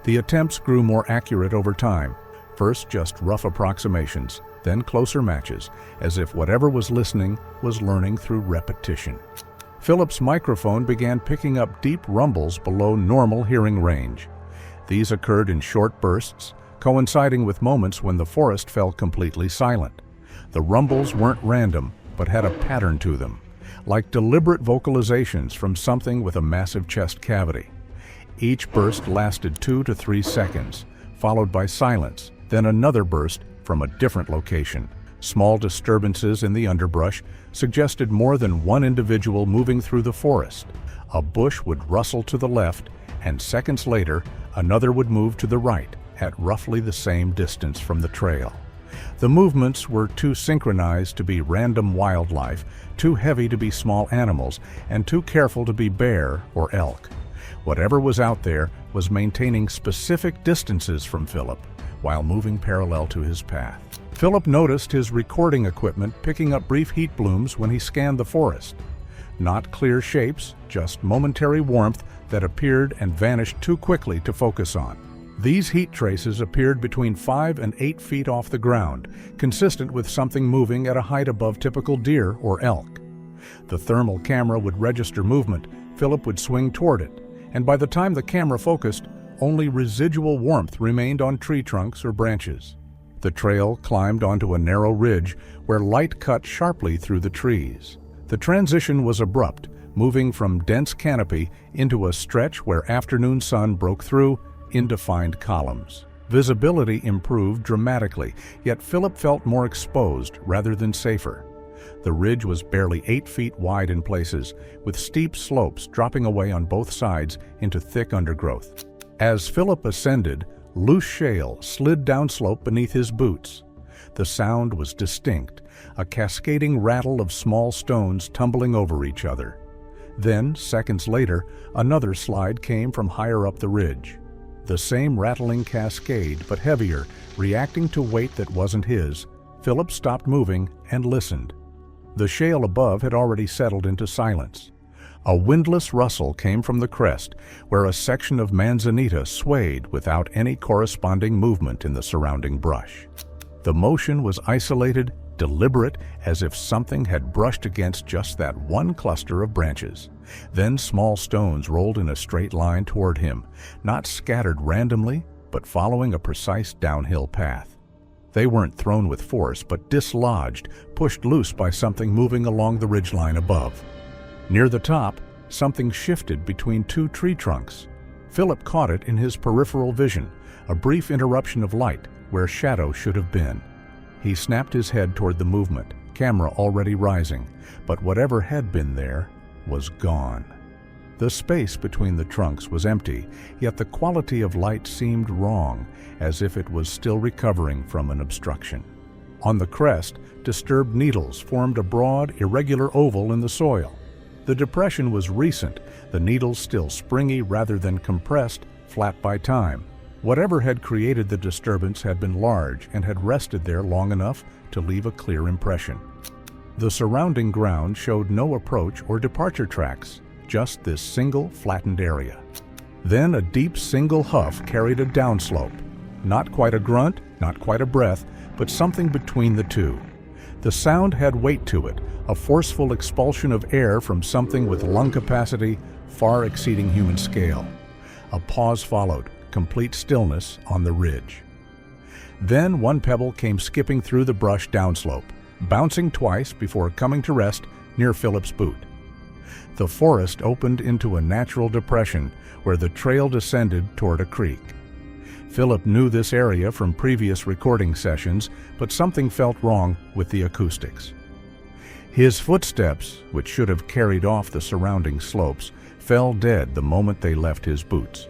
The attempts grew more accurate over time, first just rough approximations, then closer matches, as if whatever was listening was learning through repetition. Philip's microphone began picking up deep rumbles below normal hearing range. These occurred in short bursts, coinciding with moments when the forest fell completely silent. The rumbles weren't random, but had a pattern to them, like deliberate vocalizations from something with a massive chest cavity. Each burst lasted 2 to 3 seconds, followed by silence, then another burst from a different location. Small disturbances in the underbrush suggested more than one individual moving through the forest. A bush would rustle to the left, and seconds later, another would move to the right, at roughly the same distance from the trail. The movements were too synchronized to be random wildlife, too heavy to be small animals, and too careful to be bear or elk. Whatever was out there was maintaining specific distances from Philip, while moving parallel to his path. Philip noticed his recording equipment picking up brief heat blooms when he scanned the forest. Not clear shapes, just momentary warmth that appeared and vanished too quickly to focus on. These heat traces appeared between 5 and 8 feet off the ground, consistent with something moving at a height above typical deer or elk. The thermal camera would register movement, Philip would swing toward it, and by the time the camera focused, only residual warmth remained on tree trunks or branches. The trail climbed onto a narrow ridge where light cut sharply through the trees. The transition was abrupt, moving from dense canopy into a stretch where afternoon sun broke through in defined columns. Visibility improved dramatically, yet Philip felt more exposed rather than safer. The ridge was barely 8 feet wide in places, with steep slopes dropping away on both sides into thick undergrowth. As Philip ascended, loose shale slid downslope beneath his boots. The sound was distinct, a cascading rattle of small stones tumbling over each other. Then, seconds later, another slide came from higher up the ridge. The same rattling cascade, but heavier, reacting to weight that wasn't his. Philip stopped moving and listened. The shale above had already settled into silence. A windless rustle came from the crest, where a section of manzanita swayed without any corresponding movement in the surrounding brush. The motion was isolated deliberate as if something had brushed against just that one cluster of branches. Then small stones rolled in a straight line toward him, not scattered randomly, but following a precise downhill path. They weren't thrown with force, but dislodged, pushed loose by something moving along the ridgeline above. Near the top, something shifted between two tree trunks. Philip caught it in his peripheral vision, a brief interruption of light where shadow should have been. He snapped his head toward the movement, camera already rising, but whatever had been there was gone. The space between the trunks was empty, yet the quality of light seemed wrong, as if it was still recovering from an obstruction. On the crest, disturbed needles formed a broad, irregular oval in the soil. The depression was recent, the needles still springy rather than compressed, flat by time. Whatever had created the disturbance had been large and had rested there long enough to leave a clear impression. The surrounding ground showed no approach or departure tracks, just this single flattened area. Then a deep single huff carried a downslope. Not quite a grunt, not quite a breath, but something between the two. The sound had weight to it, a forceful expulsion of air from something with lung capacity far exceeding human scale. A pause followed, complete stillness on the ridge. Then one pebble came skipping through the brush downslope, bouncing twice before coming to rest near Philip's boot. The forest opened into a natural depression where the trail descended toward a creek. Philip knew this area from previous recording sessions, but something felt wrong with the acoustics. His footsteps, which should have carried off the surrounding slopes, fell dead the moment they left his boots.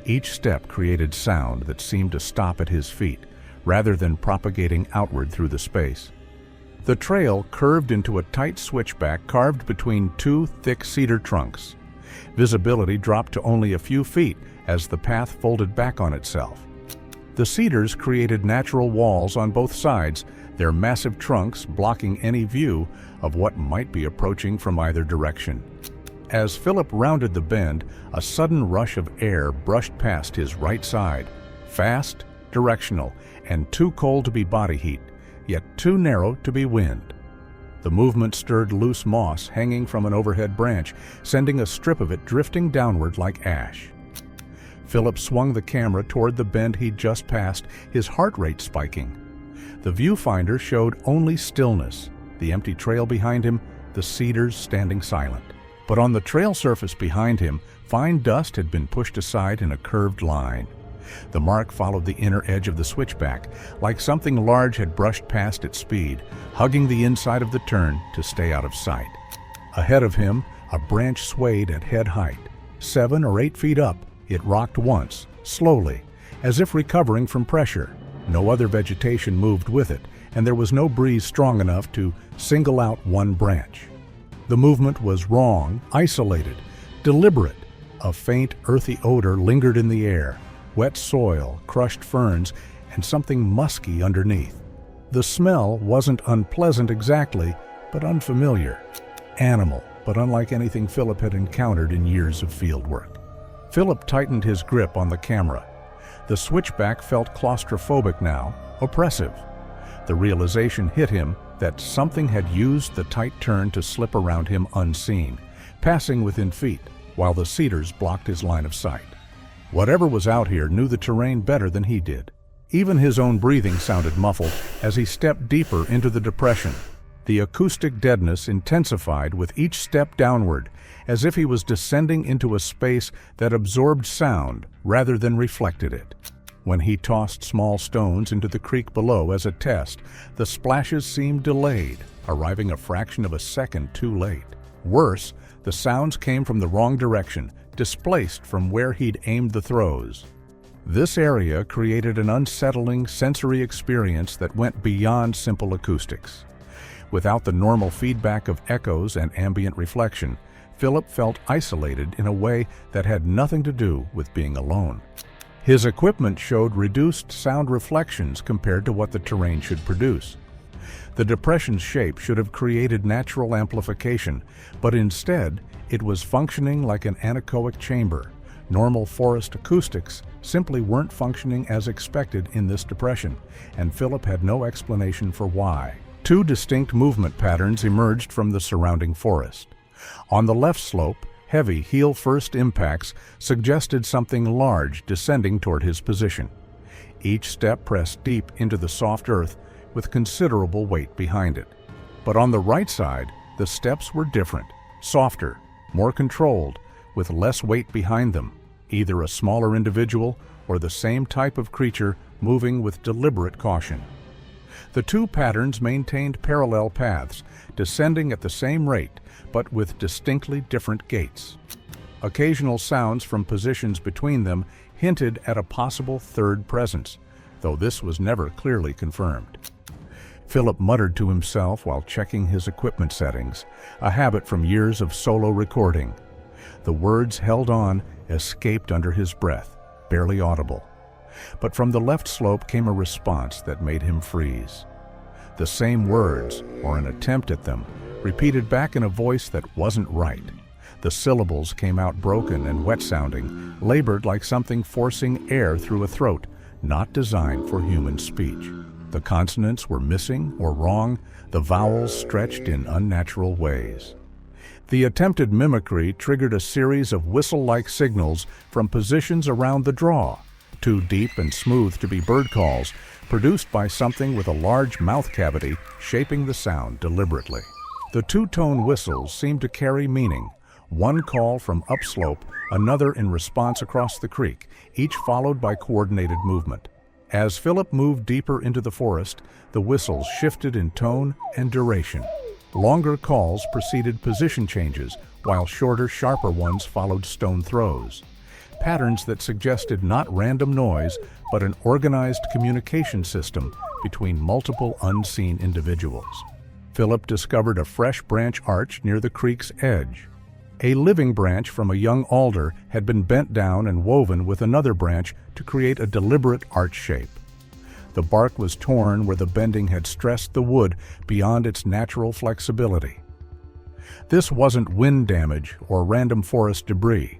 Each step created sound that seemed to stop at his feet, rather than propagating outward through the space. The trail curved into a tight switchback carved between two thick cedar trunks. Visibility dropped to only a few feet as the path folded back on itself. The cedars created natural walls on both sides, their massive trunks blocking any view of what might be approaching from either direction. As Philip rounded the bend, a sudden rush of air brushed past his right side, fast, directional, and too cold to be body heat, yet too narrow to be wind. The movement stirred loose moss hanging from an overhead branch, sending a strip of it drifting downward like ash. Philip swung the camera toward the bend he'd just passed, his heart rate spiking. The viewfinder showed only stillness, the empty trail behind him, the cedars standing silent. But on the trail surface behind him, fine dust had been pushed aside in a curved line. The mark followed the inner edge of the switchback, like something large had brushed past its speed, hugging the inside of the turn to stay out of sight. Ahead of him, a branch swayed at head height. 7 or 8 feet up, it rocked once, slowly, as if recovering from pressure. No other vegetation moved with it, and there was no breeze strong enough to single out one branch. The movement was wrong, isolated, deliberate. A faint, earthy odor lingered in the air, wet soil, crushed ferns, and something musky underneath. The smell wasn't unpleasant exactly, but unfamiliar. Animal, but unlike anything Philip had encountered in years of field work. Philip tightened his grip on the camera. The switchback felt claustrophobic now, oppressive. The realization hit him that something had used the tight turn to slip around him unseen, passing within feet, while the cedars blocked his line of sight. Whatever was out here knew the terrain better than he did. Even his own breathing sounded muffled as he stepped deeper into the depression. The acoustic deadness intensified with each step downward, as if he was descending into a space that absorbed sound rather than reflected it. When he tossed small stones into the creek below as a test, the splashes seemed delayed, arriving a fraction of a second too late. Worse, the sounds came from the wrong direction, displaced from where he'd aimed the throws. This area created an unsettling sensory experience that went beyond simple acoustics. Without the normal feedback of echoes and ambient reflection, Philip felt isolated in a way that had nothing to do with being alone. His equipment showed reduced sound reflections compared to what the terrain should produce. The depression's shape should have created natural amplification, but instead, it was functioning like an anechoic chamber. Normal forest acoustics simply weren't functioning as expected in this depression, and Philip had no explanation for why. Two distinct movement patterns emerged from the surrounding forest. On the left slope, heavy heel-first impacts suggested something large descending toward his position. Each step pressed deep into the soft earth with considerable weight behind it. But on the right side, the steps were different, softer, more controlled, with less weight behind them, either a smaller individual or the same type of creature moving with deliberate caution. The two patterns maintained parallel paths, descending at the same rate, but with distinctly different gaits. Occasional sounds from positions between them hinted at a possible third presence, though this was never clearly confirmed. Philip muttered to himself while checking his equipment settings, a habit from years of solo recording. The words held on escaped under his breath, barely audible. But from the left slope came a response that made him freeze. The same words, or an attempt at them, repeated back in a voice that wasn't right. The syllables came out broken and wet-sounding, labored like something forcing air through a throat, not designed for human speech. The consonants were missing or wrong, the vowels stretched in unnatural ways. The attempted mimicry triggered a series of whistle-like signals from positions around the draw, too deep and smooth to be bird calls, produced by something with a large mouth cavity shaping the sound deliberately. The two-tone whistles seemed to carry meaning, one call from upslope, another in response across the creek, each followed by coordinated movement. As Philip moved deeper into the forest, the whistles shifted in tone and duration. Longer calls preceded position changes, while shorter, sharper ones followed stone throws. Patterns that suggested not random noise, but an organized communication system between multiple unseen individuals. Philip discovered a fresh branch arch near the creek's edge. A living branch from a young alder had been bent down and woven with another branch to create a deliberate arch shape. The bark was torn where the bending had stressed the wood beyond its natural flexibility. This wasn't wind damage or random forest debris.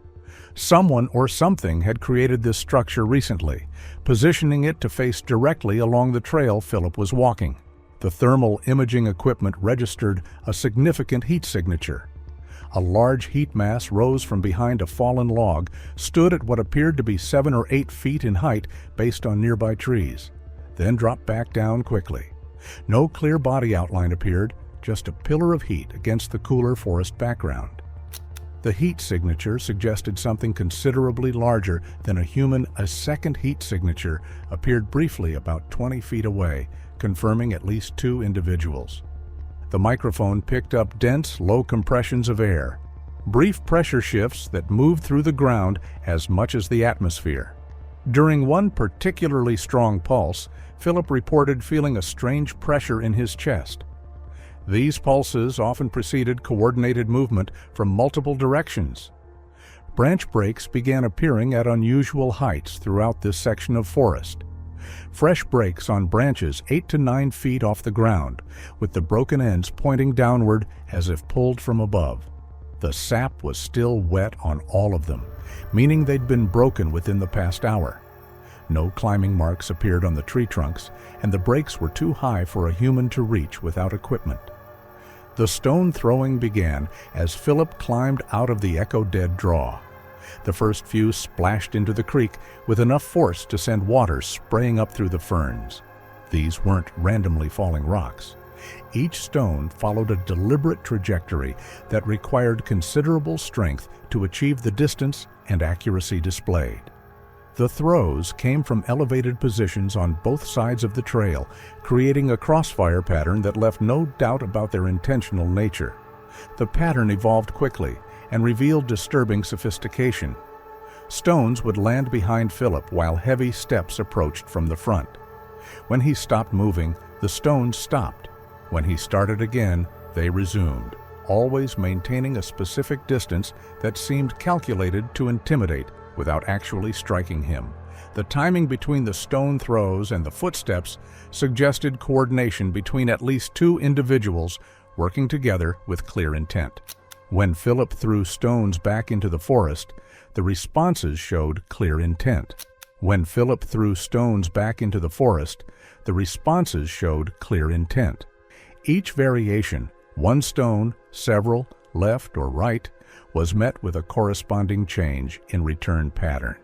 Someone or something had created this structure recently, positioning it to face directly along the trail Philip was walking. The thermal imaging equipment registered a significant heat signature. A large heat mass rose from behind a fallen log, stood at what appeared to be 7 or 8 feet in height based on nearby trees, then dropped back down quickly. No clear body outline appeared, just a pillar of heat against the cooler forest background. The heat signature suggested something considerably larger than a human. A second heat signature appeared briefly about 20 feet away, confirming at least 2 individuals. The microphone picked up dense, low compressions of air, brief pressure shifts that moved through the ground as much as the atmosphere. During one particularly strong pulse, Philip reported feeling a strange pressure in his chest. These pulses often preceded coordinated movement from multiple directions. Branch breaks began appearing at unusual heights throughout this section of forest. Fresh breaks on branches 8 to 9 feet off the ground, with the broken ends pointing downward as if pulled from above. The sap was still wet on all of them, meaning they'd been broken within the past hour. No climbing marks appeared on the tree trunks, and the breaks were too high for a human to reach without equipment. The stone throwing began as Philip climbed out of the echo-dead draw. The first few splashed into the creek with enough force to send water spraying up through the ferns. These weren't randomly falling rocks. Each stone followed a deliberate trajectory that required considerable strength to achieve the distance and accuracy displayed. The throws came from elevated positions on both sides of the trail, creating a crossfire pattern that left no doubt about their intentional nature. The pattern evolved quickly and revealed disturbing sophistication. Stones would land behind Philip while heavy steps approached from the front. When he stopped moving, the stones stopped. When he started again, they resumed, always maintaining a specific distance that seemed calculated to intimidate without actually striking him. The timing between the stone throws and the footsteps suggested coordination between at least 2 individuals working together with clear intent. When Philip threw stones back into the forest, the responses showed clear intent. When Philip threw stones back into the forest, the responses showed clear intent. Each variation, one stone, several, left or right, was met with a corresponding change in return pattern.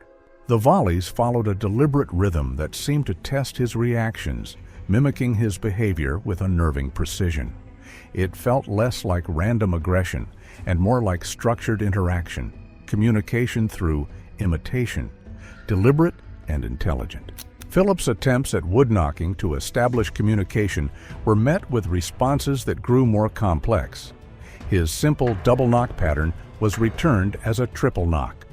The volleys followed a deliberate rhythm that seemed to test his reactions, mimicking his behavior with unnerving precision. It felt less like random aggression and more like structured interaction, communication through imitation, deliberate and intelligent. Philip's attempts at wood knocking to establish communication were met with responses that grew more complex. His simple double knock pattern was returned as a triple knock.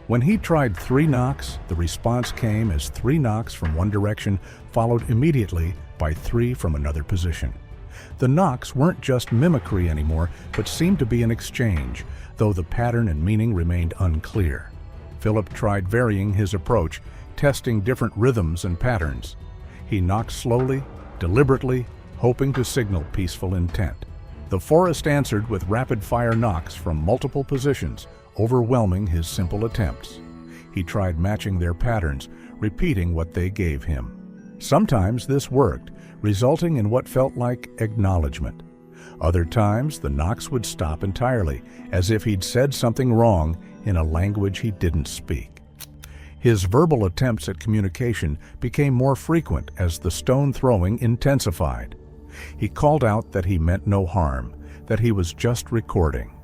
When he tried 3 knocks, the response came as 3 knocks from one direction followed immediately by 3 from another position. The knocks weren't just mimicry anymore, but seemed to be an exchange, though the pattern and meaning remained unclear. Philip tried varying his approach, testing different rhythms and patterns. He knocked slowly, deliberately, hoping to signal peaceful intent. The forest answered with rapid-fire knocks from multiple positions, overwhelming his simple attempts. He tried matching their patterns, repeating what they gave him. Sometimes this worked, resulting in what felt like acknowledgement. Other times, the knocks would stop entirely, as if he'd said something wrong in a language he didn't speak. His verbal attempts at communication became more frequent as the stone throwing intensified. He called out that he meant no harm, that he was just recording.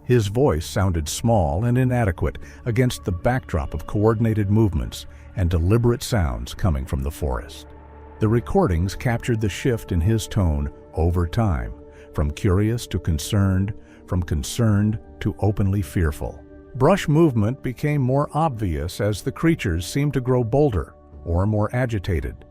His voice sounded small and inadequate against the backdrop of coordinated movements and deliberate sounds coming from the forest. The recordings captured the shift in his tone over time, from curious to concerned, from concerned to openly fearful. Brush movement became more obvious as the creatures seemed to grow bolder or more agitated.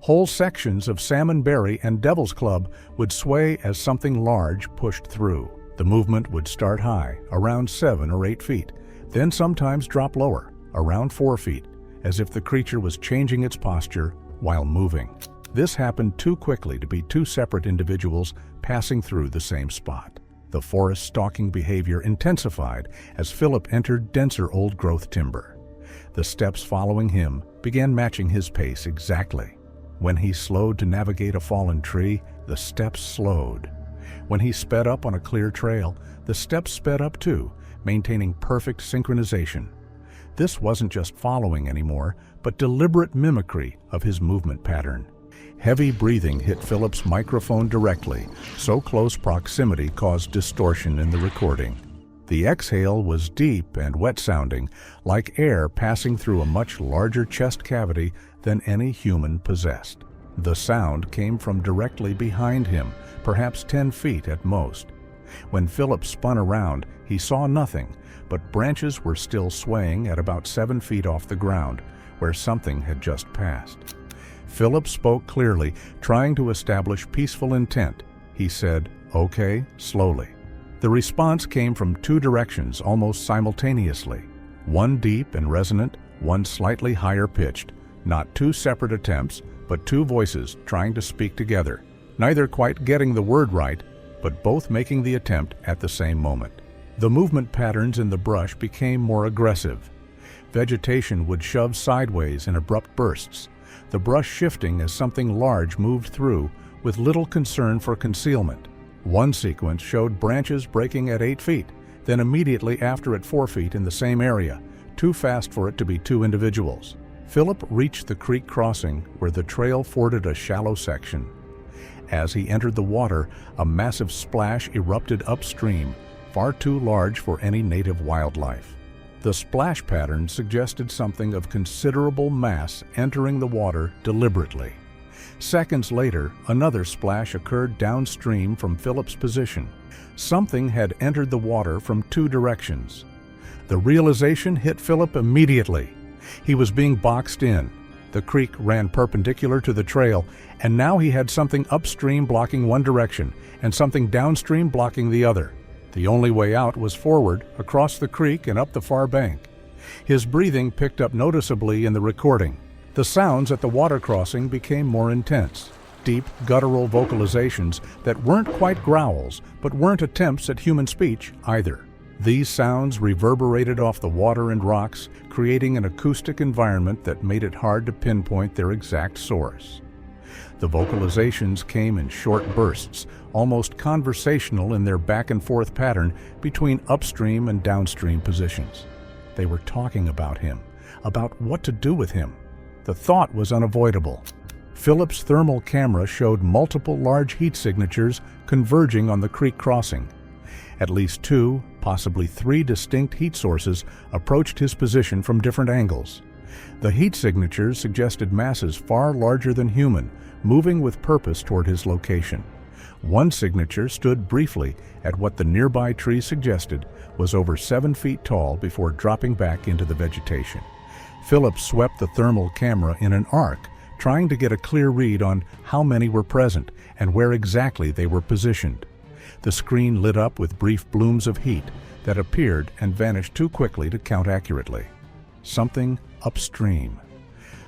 Whole sections of salmonberry and devil's club would sway as something large pushed through. The movement would start high, around 7 or 8 feet, then sometimes drop lower, around 4 feet, as if the creature was changing its posture while moving. This happened too quickly to be 2 separate individuals passing through the same spot. The forest stalking behavior intensified as Philip entered denser old-growth timber. The steps following him began matching his pace exactly. When he slowed to navigate a fallen tree, the steps slowed. When he sped up on a clear trail, the steps sped up too, maintaining perfect synchronization. This wasn't just following anymore, but deliberate mimicry of his movement pattern. Heavy breathing hit Philip's microphone directly, so close proximity caused distortion in the recording. The exhale was deep and wet-sounding, like air passing through a much larger chest cavity than any human possessed. The sound came from directly behind him, perhaps 10 feet at most. When Philip spun around, he saw nothing, but branches were still swaying at about 7 feet off the ground, where something had just passed. Philip spoke clearly, trying to establish peaceful intent. He said, "Okay," slowly. The response came from 2 directions almost simultaneously. One deep and resonant, one slightly higher pitched. Not 2 separate attempts, but 2 voices trying to speak together, neither quite getting the word right, but both making the attempt at the same moment. The movement patterns in the brush became more aggressive. Vegetation would shove sideways in abrupt bursts, the brush shifting as something large moved through with little concern for concealment. One sequence showed branches breaking at 8 feet, then immediately after at 4 feet in the same area, too fast for it to be 2 individuals. Philip reached the creek crossing where the trail forded a shallow section. As he entered the water, a massive splash erupted upstream, far too large for any native wildlife. The splash pattern suggested something of considerable mass entering the water deliberately. Seconds later, another splash occurred downstream from Philip's position. Something had entered the water from 2 directions. The realization hit Philip immediately. He was being boxed in. The creek ran perpendicular to the trail, and now he had something upstream blocking one direction and something downstream blocking the other. The only way out was forward, across the creek and up the far bank. His breathing picked up noticeably in the recording. The sounds at the water crossing became more intense. Deep, guttural vocalizations that weren't quite growls, but weren't attempts at human speech either. These sounds reverberated off the water and rocks, creating an acoustic environment that made it hard to pinpoint their exact source. The vocalizations came in short bursts, almost conversational in their back-and-forth pattern between upstream and downstream positions. They were talking about him, about what to do with him. The thought was unavoidable. Philip's thermal camera showed multiple large heat signatures converging on the creek crossing. At least 2, possibly 3 distinct heat sources approached his position from different angles. The heat signatures suggested masses far larger than human, moving with purpose toward his location. One signature stood briefly at what the nearby tree suggested was over 7 feet tall before dropping back into the vegetation. Philip swept the thermal camera in an arc, trying to get a clear read on how many were present and where exactly they were positioned. The screen lit up with brief blooms of heat that appeared and vanished too quickly to count accurately. Something upstream,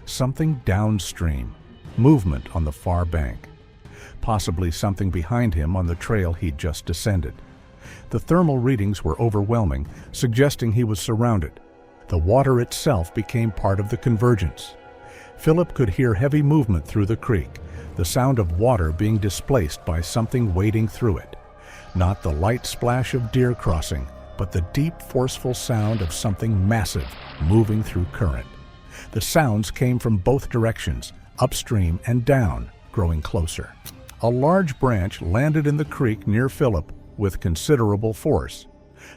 something downstream, movement on the far bank. Possibly something behind him on the trail he'd just descended. The thermal readings were overwhelming, suggesting he was surrounded. The water itself became part of the convergence. Philip could hear heavy movement through the creek, the sound of water being displaced by something wading through it. Not the light splash of deer crossing, but the deep, forceful sound of something massive moving through current. The sounds came from both directions, upstream and down, growing closer. A large branch landed in the creek near Philip with considerable force.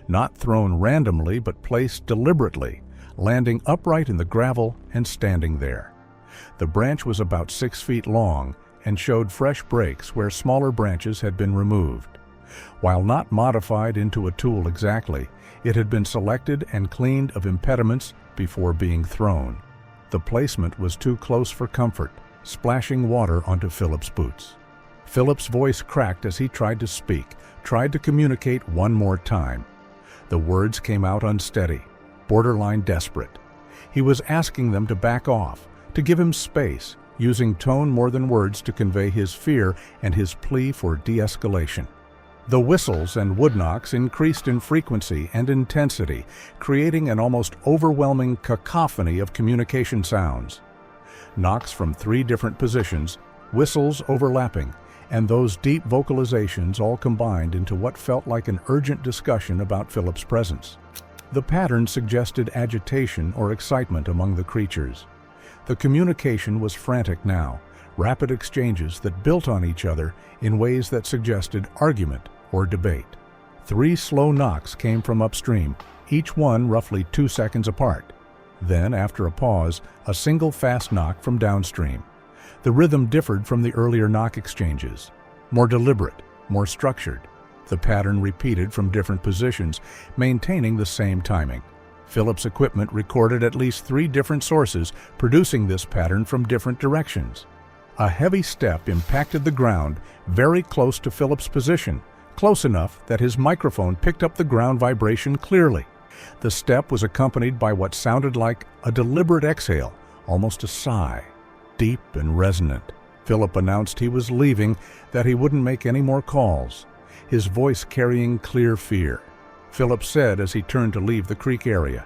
Not thrown randomly, but placed deliberately, landing upright in the gravel and standing there. The branch was about 6 feet long and showed fresh breaks where smaller branches had been removed. While not modified into a tool exactly, it had been selected and cleaned of impediments before being thrown. The placement was too close for comfort, splashing water onto Philip's boots. Philip's voice cracked as he tried to speak, tried to communicate one more time. The words came out unsteady, borderline desperate. He was asking them to back off, to give him space, using tone more than words to convey his fear and his plea for de-escalation. The whistles and wood knocks increased in frequency and intensity, creating an almost overwhelming cacophony of communication sounds. Knocks from 3 different positions, whistles overlapping, and those deep vocalizations all combined into what felt like an urgent discussion about Philip's presence. The pattern suggested agitation or excitement among the creatures. The communication was frantic now, rapid exchanges that built on each other in ways that suggested argument or debate. 3 slow knocks came from upstream, each one roughly 2 seconds apart. Then, after a pause, a single fast knock from downstream. The rhythm differed from the earlier knock exchanges. More deliberate, more structured. The pattern repeated from different positions, maintaining the same timing. Philip's equipment recorded at least 3 different sources, producing this pattern from different directions. A heavy step impacted the ground very close to Philip's position, close enough that his microphone picked up the ground vibration clearly. The step was accompanied by what sounded like a deliberate exhale, almost a sigh, deep and resonant. Philip announced he was leaving, that he wouldn't make any more calls, his voice carrying clear fear. Philip said as he turned to leave the creek area.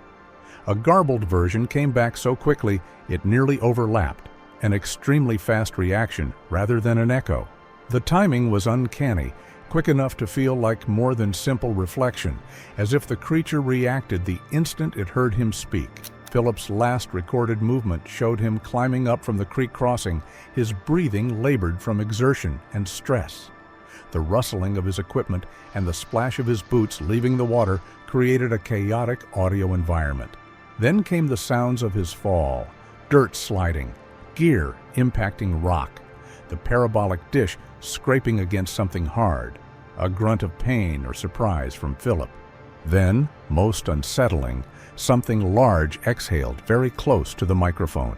A garbled version came back so quickly it nearly overlapped, an extremely fast reaction rather than an echo. The timing was uncanny, quick enough to feel like more than simple reflection, as if the creature reacted the instant it heard him speak. Philip's last recorded movement showed him climbing up from the creek crossing, his breathing labored from exertion and stress. The rustling of his equipment and the splash of his boots leaving the water created a chaotic audio environment. Then came the sounds of his fall, dirt sliding, gear impacting rock, the parabolic dish scraping against something hard, a grunt of pain or surprise from Philip. Then, most unsettling, something large exhaled very close to the microphone.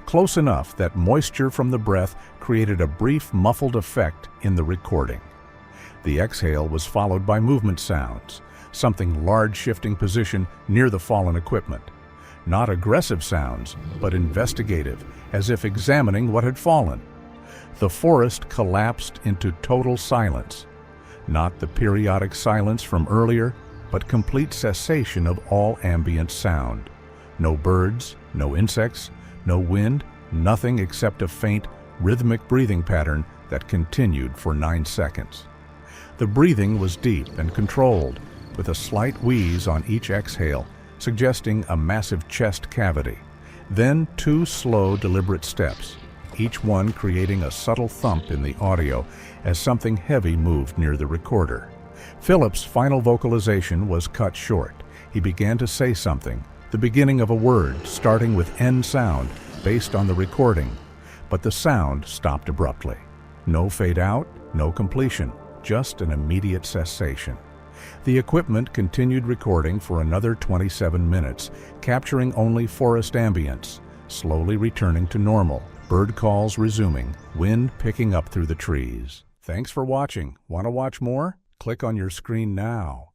Close enough that moisture from the breath created a brief muffled effect in the recording. The exhale was followed by movement sounds, something large shifting position near the fallen equipment. Not aggressive sounds, but investigative, as if examining what had fallen. The forest collapsed into total silence. Not the periodic silence from earlier, but complete cessation of all ambient sound. No birds, no insects, no wind, nothing except a faint, rhythmic breathing pattern that continued for 9 seconds. The breathing was deep and controlled, with a slight wheeze on each exhale, suggesting a massive chest cavity. Then 2 slow, deliberate steps, each one creating a subtle thump in the audio as something heavy moved near the recorder. Philip's final vocalization was cut short. He began to say something, the beginning of a word starting with N sound based on the recording, but the sound stopped abruptly. No fade out, no completion, just an immediate cessation. The equipment continued recording for another 27 minutes, capturing only forest ambience, slowly returning to normal, bird calls resuming, wind picking up through the trees. Thanks for watching. Want to watch more? Click on your screen now.